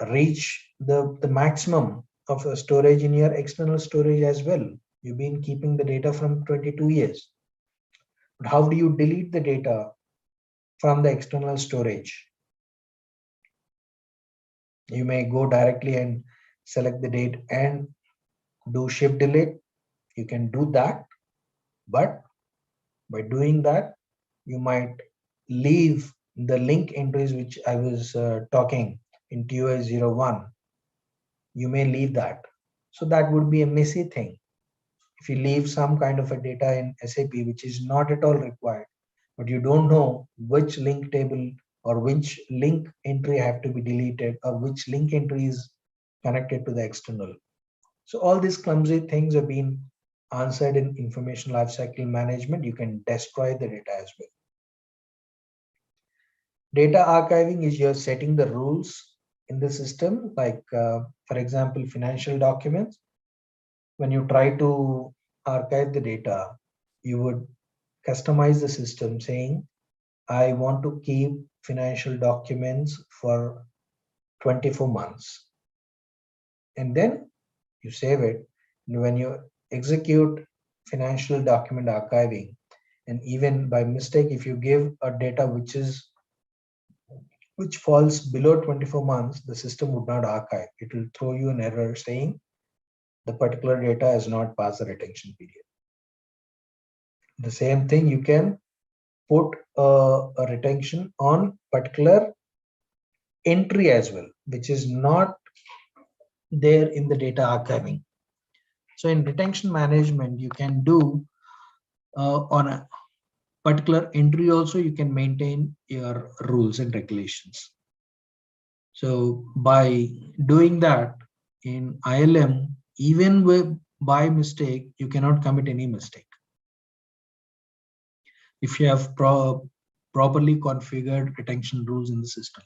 reached the maximum of storage in your external storage as well. You've been keeping the data from 22 years. But how do you delete the data from the external storage? You may go directly and select the date and do shift delete. You can do that, but by doing that, you might leave the link entries which I was talking in TOS01. You may leave that. So that would be a messy thing. If you leave some kind of a data in SAP which is not at all required, but you don't know which link table or which link entry have to be deleted or which link entry is connected to the external. So all these clumsy things have been answered in information lifecycle management. You can destroy the data as well. Data archiving is you're setting the rules in the system, like for example, financial documents. When you try to archive the data, you would customize the system saying, I want to keep financial documents for 24 months. And then you save it. And when you execute financial document archiving, and even by mistake, if you give a data which falls below 24 months, the system would not archive. It will throw you an error saying the particular data has not passed the retention period. The same thing, you can put a retention on particular entry as well, which is not there in the data archiving. So in retention management, you can do on a particular entry also, you can maintain your rules and regulations. So by doing that in ILM, even with by mistake, you cannot commit any mistake. If you have properly configured retention rules in the system.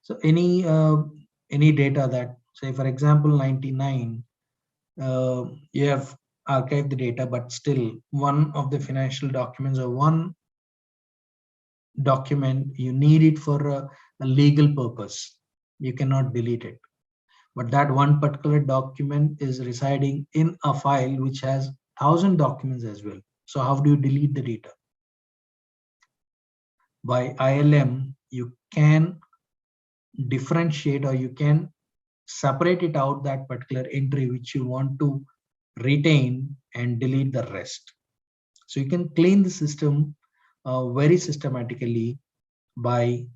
So any data that, say for example 99, you have archived the data, but still one of the financial documents or one document you need it for a legal purpose, you cannot delete it. But that one particular document is residing in a file which has 1,000 documents as well. So how do you delete the data? By ILM, you can differentiate or you can separate it out, that particular entry which you want to retain, and delete the rest. So you can clean the system very systematically by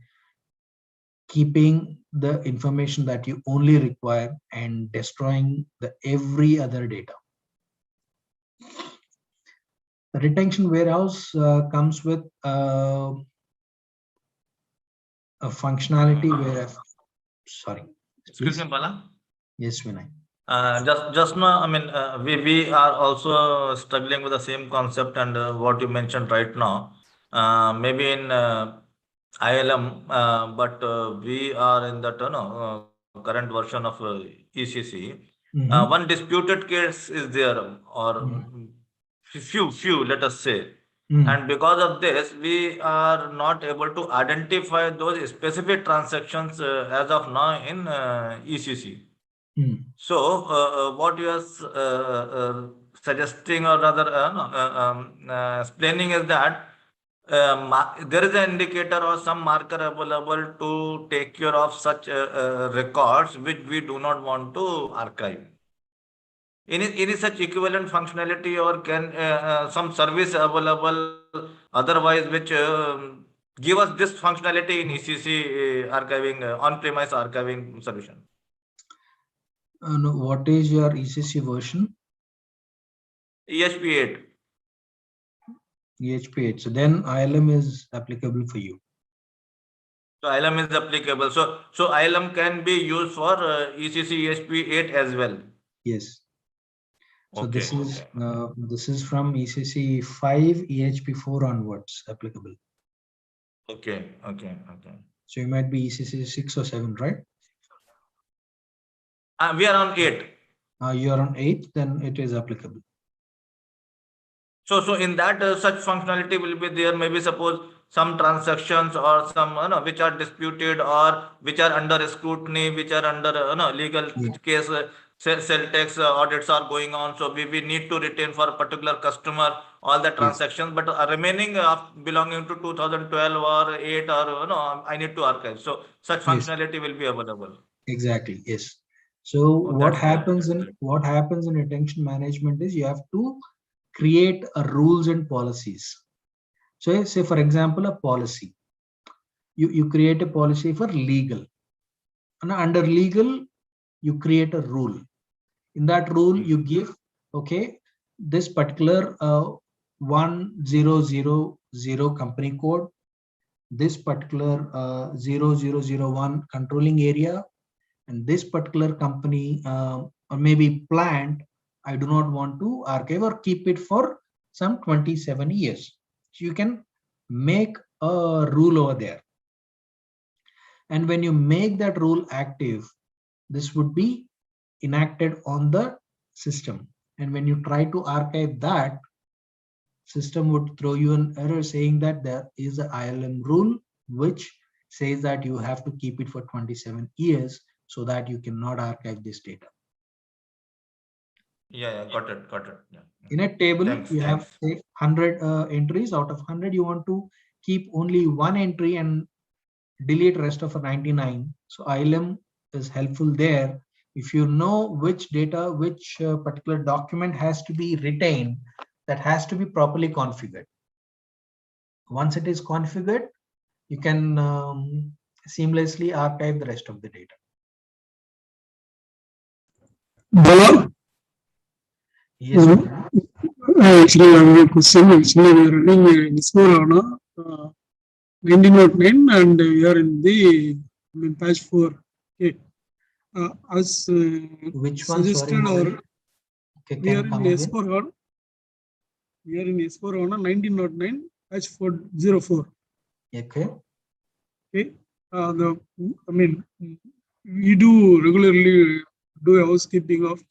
keeping the information that you only require and destroying the every other data. The retention warehouse comes with a functionality where, sorry. Excuse me, Bala. Yes, Vinay. Just now, I mean, we are also struggling with the same concept and what you mentioned right now. Maybe in ILM, but we are in the current version of ECC. One disputed case is there, or few, let us say. And because of this, we are not able to identify those specific transactions as of now in ECC. So, what you are suggesting, or rather explaining, is that there is an indicator or some marker available to take care of such records which we do not want to archive. Any such equivalent functionality, or can some service available otherwise which give us this functionality in ECC archiving, on-premise archiving solution? No, what is your ECC version? ESP8. EHP 8. So then ILM is applicable for you. So ILM is applicable. So ILM can be used for ECC ESP 8 as well. Yes. So Okay, this is from ECC 5 EHP 4 onwards applicable. okay. So you might be ECC 6 or 7, right? We are on 8. You are on 8, then it is applicable. So in that such functionality will be there. Maybe suppose some transactions or some which are disputed or which are under scrutiny, which are under legal case. Cell tax audits are going on, so we need to retain for a particular customer all the transactions, but remaining belonging to 2012 or 8 or I need to archive. So such functionality will be available. Exactly. Yes. So what happens in attention management is you have to create rules and policies. So say for example a policy. You create a policy for legal, and under legal you create a rule. In that rule you give, okay, this particular 1000 company code, this particular 0001 controlling area, and this particular company or maybe plant, I do not want to archive or keep it for some 27 years. So you can make a rule over there. And when you make that rule active, this would be enacted on the system. And when you try to archive that, system would throw you an error saying that there is an ILM rule which says that you have to keep it for 27 years so that you cannot archive this data. Yeah, got it. Yeah. In a table, you have say 100 entries. Out of 100, you want to keep only one entry and delete rest of 99. So ILM is helpful there. If you know which data, which particular document has to be retained, that has to be properly configured. Once it is configured, you can seamlessly archive the rest of the data. Yes. Actually, I have a question. Actually, we are running S4HANA 1909 and we are in the patch 4. Okay. As which one? Suggested Sorry, or we are in S4HANA. We are in S4HANA 1909 patch 404. Okay. Okay. We do regularly do a housekeeping of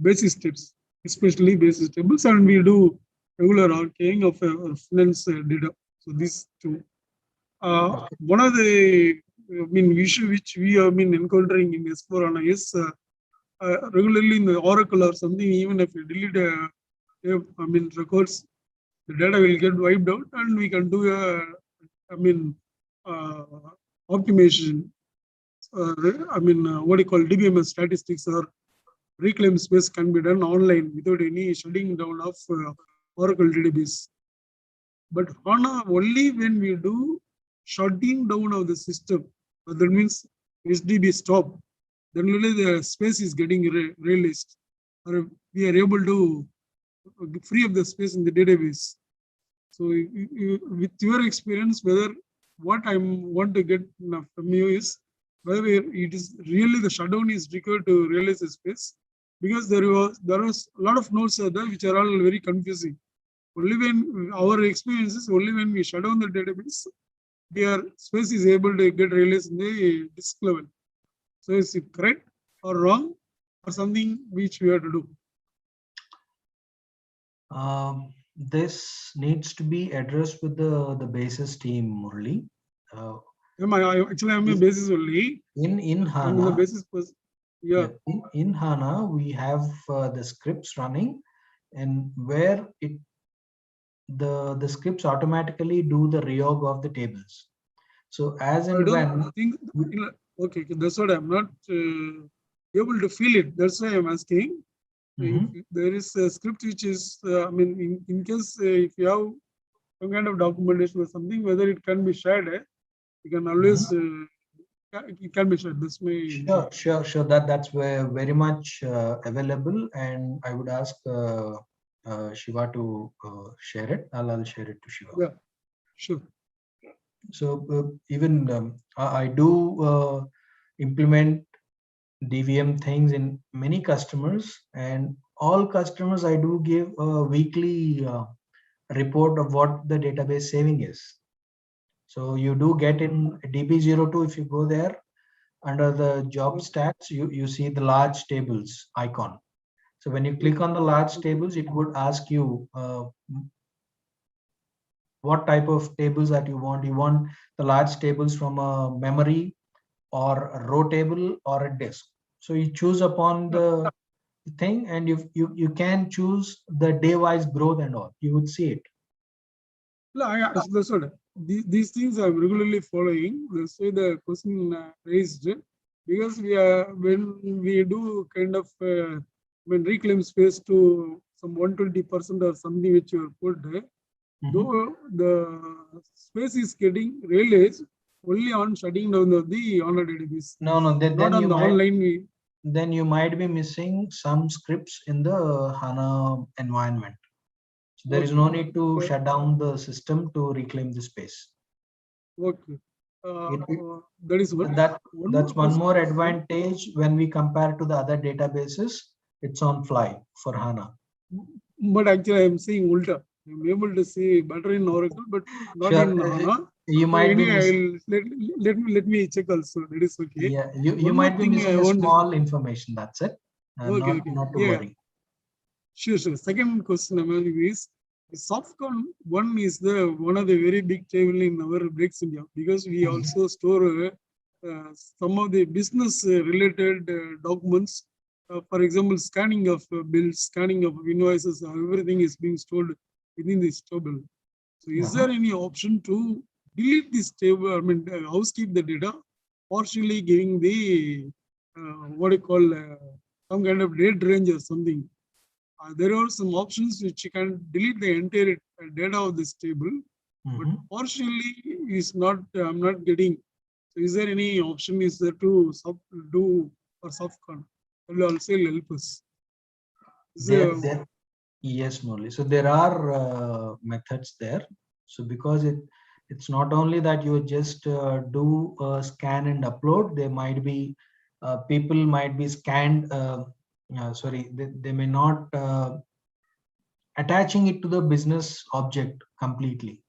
basis steps, especially basis tables, and we do regular archiving of finance data. So these two. One of the issue which we have been encountering in S4HANA is regularly in the Oracle or something, even if you delete records, the data will get wiped out, and we can do optimization. What do you call DBMS statistics or reclaim space can be done online without any shutting down of Oracle database. But HANA, only when we do shutting down of the system, that means HDB stop, then only the space is getting released, or we are able to free up the space in the database. So with your experience, whether what I want to get from you is whether it is really the shutdown is required to realize the space, because there was a lot of nodes there which are all very confusing. Only when our experience is only when we shut down the database, their space is able to get realized in the disk level. So is it correct or wrong or something which we have to do? This needs to be addressed with the basis team, Murali. Actually, I'm a basis only. In HANA, I'm the basis person. Yeah. In HANA, we have the scripts running, and where the scripts automatically do the reorg of the tables. So as and when okay, that's what I'm not able to feel it. That's why I'm asking. If there is a script which is, in case if you have some kind of documentation or something, whether it can be shared, you can always it can be shared. That's my sure. That's very much available, and I would ask Shiva to share it. I'll share it to Shiva. Yeah, sure. So even I do implement DVM things in many customers, and all customers I do give a weekly report of what the database saving is. So you do get in DB02, if you go there under the job stats, you see the large tables icon. So when you click on the large tables, it would ask you what type of tables that you want. You want the large tables from a memory or a row table or a disk. So you choose upon the thing, and you can choose the day-wise growth and all. You would see it. No, that's what these things I'm regularly following. That's why the question raised, because when we do kind of when reclaim space to some 120% or something which you put, though the space is getting realized only on shutting down of the HANA database. No, then Not on you the might, online. then you might be missing some scripts in the HANA environment. So there is no need to shut down the system to reclaim the space. Okay. That is one. That's one more advantage when we compare to the other databases. It's on fly for HANA. But actually, I'm saying Ulta. I'm able to see better in Oracle, but not Sure. in HANA. You might be let me check also. That is okay. Yeah, you might be missing a small information. That's it. Okay, not to worry. Sure. Second question is SoftCon 1 is the one of the very big table in our Breaks India, because we also store some of the business related documents. For example, scanning of bills, scanning of invoices, everything is being stored within this table. So is there any option to delete this table, I mean, housekeep the data, partially giving the, what you call, some kind of date range or something? There are some options which you can delete the entire data of this table, but partially is not, I'm not getting. So is there any option is there to do for SoftCon? Will also help us. Yes, Murli. So there are methods there. So because it's not only that you just do a scan and upload, there might be people might be scanned. Sorry, they may not attaching it to the business object completely.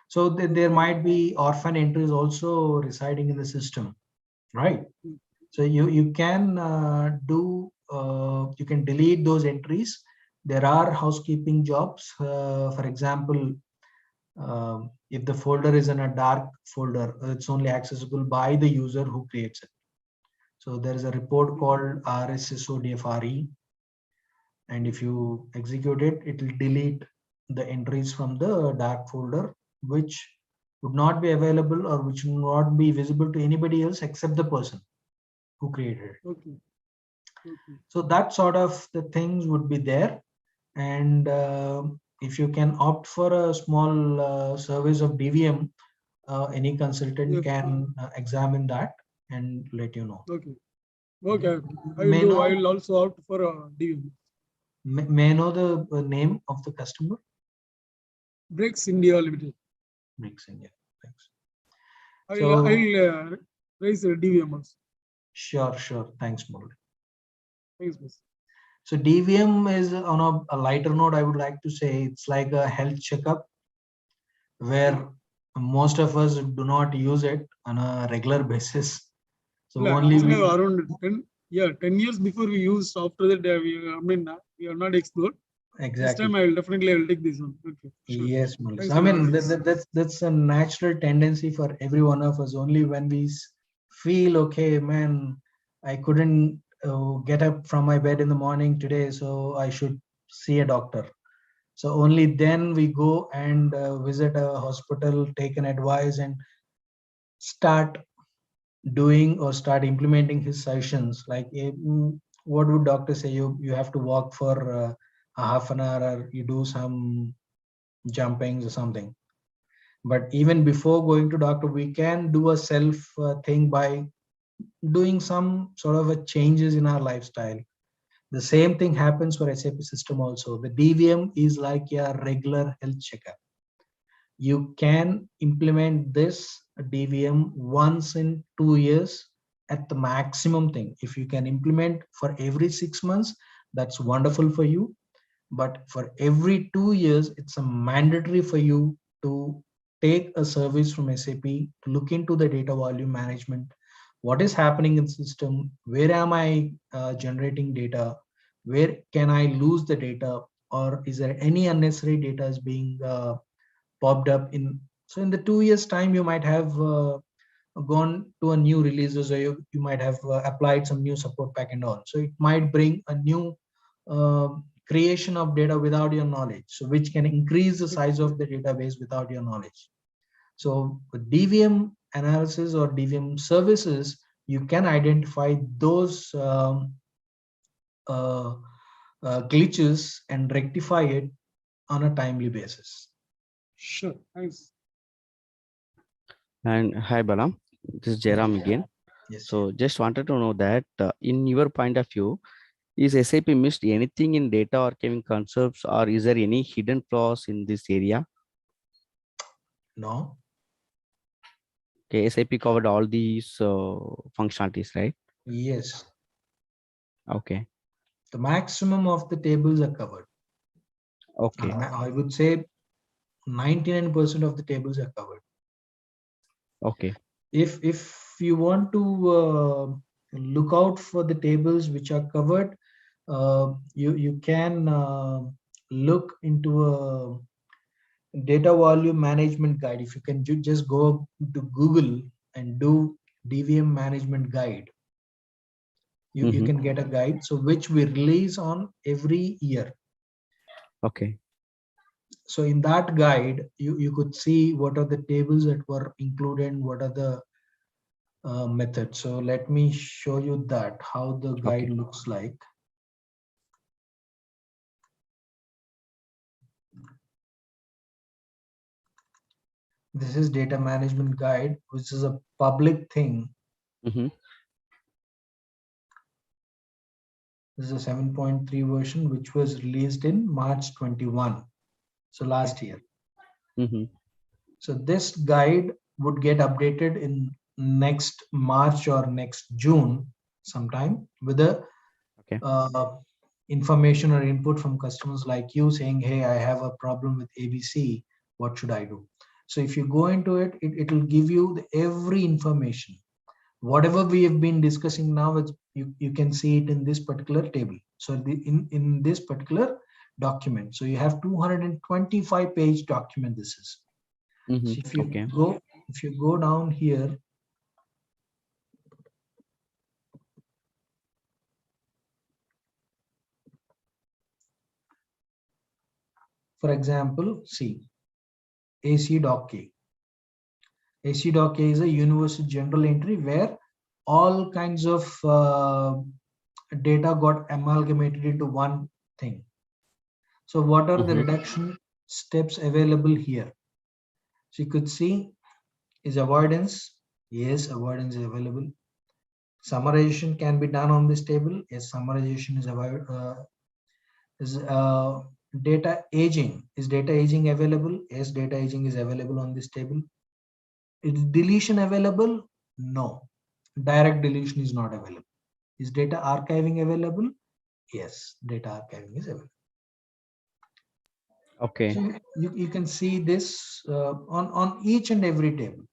So there might be orphan entries also residing in the system, right? So you can you can delete those entries. There are housekeeping jobs. For example, if the folder is in a dark folder, it's only accessible by the user who creates it. So there is a report called RSSODFRE, and if you execute it, it will delete the entries from the dark folder, which would not be available or which will not be visible to anybody else except the person who created it. Okay. So that sort of the things would be there. And if you can opt for a small service of DVM, any consultant can examine that and let you know. Okay. I will also opt for a DVM. May I know the name of the customer? Breaks India Limited. Breaks India. Thanks. I'll raise a DVM also. Sure. Thanks, Murli. Thanks, boss. So DVM is on a lighter note. I would like to say it's like a health checkup where most of us do not use it on a regular basis. So only around 10 years before we used. After that, we are not explored. Exactly. This time I will definitely take this one. Okay. Sure. Yes, Murli. I mean that's a natural tendency for every one of us. Only when we feel okay, man, I couldn't get up from my bed in the morning today, so I should see a doctor. So only then we go and visit a hospital, take an advice, and start doing or start implementing his sessions. Like what would doctor say? You have to walk for a half an hour, or you do some jumpings or something. But even before going to doctor, we can do a self thing by doing some sort of a changes in our lifestyle. The same thing happens for SAP system also. The DVM is like a regular health checkup. You can implement this DVM once in 2 years at the maximum thing. If you can implement for every 6 months, that's wonderful for you. But for every 2 years, it's a mandatory for you to take a service from SAP to look into the data volume management. What is happening in the system? Where am I generating data? Where can I lose the data? Or is there any unnecessary data is being popped up in? So in the 2 years time, you might have gone to a new releases, or you might have applied some new support pack and all. So it might bring a new creation of data without your knowledge, so which can increase the size of the database without your knowledge. So with DVM analysis or DVM services, you can identify those glitches and rectify it on a timely basis. Sure, thanks. And hi, Balam. This is Jairam again. Yes. So just wanted to know that in your point of view, is SAP missed anything in data archiving concepts, or is there any hidden flaws in this area? No. Okay, SAP covered all these functionalities, right? Yes. Okay. The maximum of the tables are covered. Okay. I would say 99% of the tables are covered. Okay. If you want to look out for the tables which are covered, you can look into a data volume management guide. If you can just go to Google and do DVM management guide, you can get a guide, so which we release on every year. Okay. So in that guide, you could see what are the tables that were included, what are the methods. So let me show you that, how the guide looks like. This is data management guide, which is a public thing. This is a 7.3 version, which was released in March 21. So last year. So this guide would get updated in next March or next June sometime, with the information or input from customers like you saying, hey, I have a problem with ABC, what should I do? So if you go into it, it will give you every information. Whatever we have been discussing now, you can see it in this particular table. So in this particular document. So you have 225-page document this is. So if you go down here, for example, see AC.K. AC.K is a universal general entry where all kinds of data got amalgamated into one thing. So what are the reduction steps available here? So you could see, is avoidance? Yes, avoidance is available. Summarization can be done on this table. Yes, summarization is data aging. Is data aging available? Yes, data aging is available on this table. Is deletion available? No. Direct deletion is not available. Is data archiving available? Yes, data archiving is available. Okay. So you can see this on each and every table.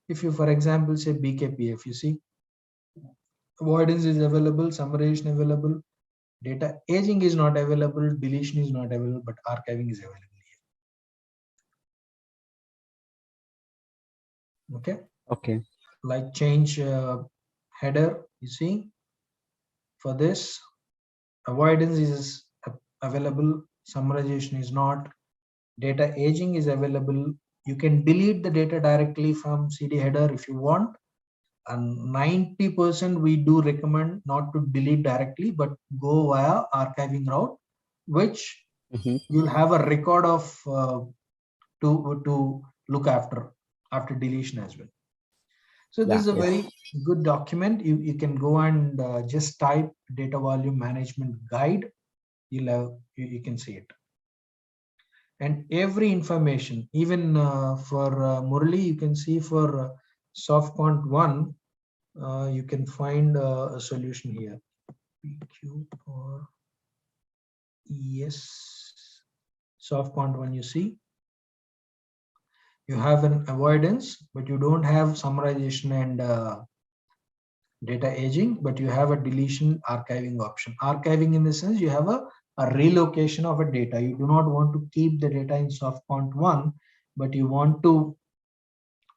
If you, for example, say BKPF, you see avoidance is available, summarization available, data aging is not available, deletion is not available, but archiving is available here. Okay. Okay. Like change header, you see, for this avoidance is available, summarization is not, data aging is available. You can delete the data directly from CD header if you want, and 90% we do recommend not to delete directly, but go via archiving route, which you'll have a record of to look after deletion as well. So this is a Yeah, very good document. You can go and just type data volume management guide. You'll have, you can see it. And every information, even for Murali, you can see for SoftQuant 1, you can find a solution here. PQ or ES SoftQuant 1, you see. You have an avoidance, but you don't have summarization and data aging, but you have a deletion archiving option. Archiving in the sense you have a relocation of a data. You do not want to keep the data in SoftQuant 1, but you want to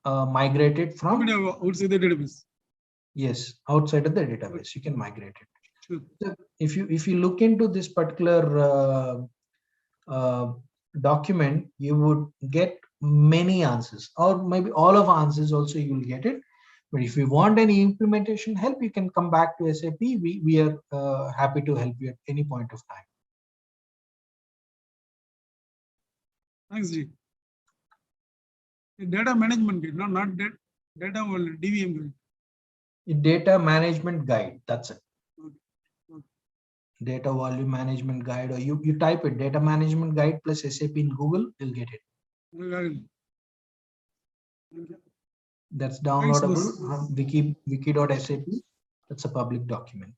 migrate it from outside the database. Yes, outside of the database, you can migrate it. Sure. So if you look into this particular document, you would get many answers, or maybe all of answers also you will get it. But if you want any implementation help, you can come back to SAP. We are happy to help you at any point of time. Thanks, G. Data management guide, not that data only, DVM guide. Data management guide, that's it. Okay. Data volume management guide, or you type it, data management guide plus SAP in Google, you'll get it. Okay. Thank you. That's Thanks, downloadable boss. from wiki.sap. That's a public document.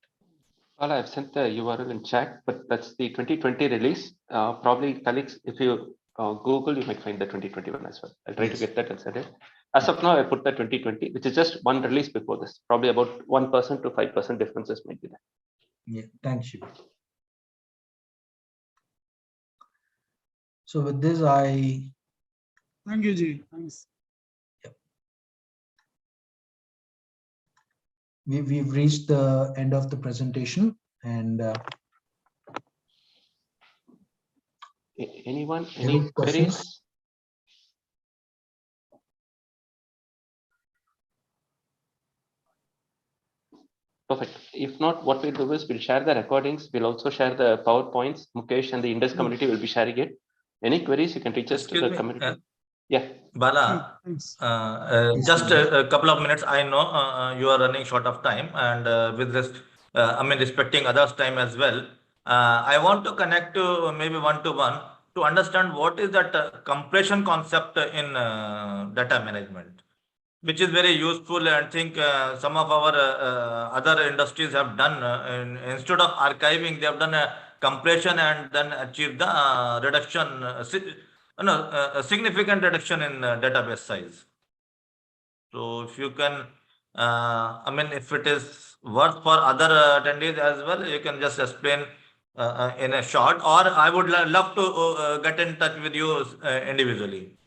Well, I've sent the URL in chat, but that's the 2020 release. Probably colleagues, if you Google, you might find the 2021 as well. I'll try to get that and send it. As of now, I put the 2020, which is just one release before this. Probably about 1% to 5% differences might be there. Yeah, thanks, Shiva. So with this, Thank you, G. Thanks. we've reached the end of the presentation, and Anyone? any questions? Queries? Perfect. If not, what we'll do is we'll share the recordings. We'll also share the PowerPoints. Mukesh and the INDUS community will be sharing it. Any queries, you can reach us to the community. Yeah. Bala, Thanks. just a couple of minutes. I know you are running short of time, and with this, I mean, respecting others' time as well. I want to connect to maybe one-to-one to understand what is that compression concept in data management, which is very useful. And I think some of our other industries have done, instead of archiving, they have done a compression and then achieved the reduction, a significant reduction in database size. So if you can, I mean, if it is worth for other attendees as well, you can just explain in a short, or I would love to get in touch with you individually.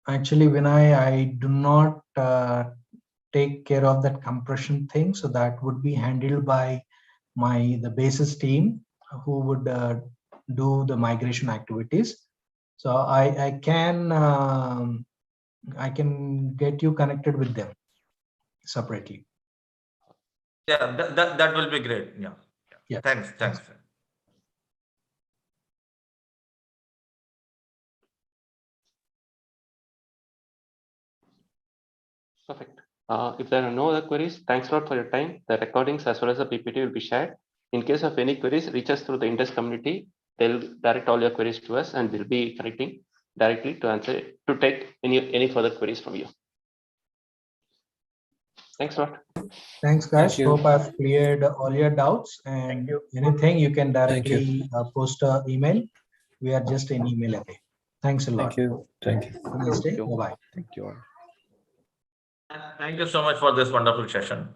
Actually, Vinay, I do not take care of that compression thing, so that would be handled by the basis team, who would do the migration activities. So I can get you connected with them separately. Yeah, that will be great. Yeah. Thanks. Perfect. If there are no other queries, thanks a lot for your time. The recordings as well as the PPT will be shared. In case of any queries, reach us through the INDUS community. They'll direct all your queries to us, and we'll be connecting directly to answer, to take any further queries from you. Thanks a lot. Thanks, guys. Hope I've cleared all your doubts, and anything you can directly post an email. We are just an email away. Thanks a lot. Thank you. Thank you. Have a nice day. Bye-bye. Thank you all. Thank you so much for this wonderful session.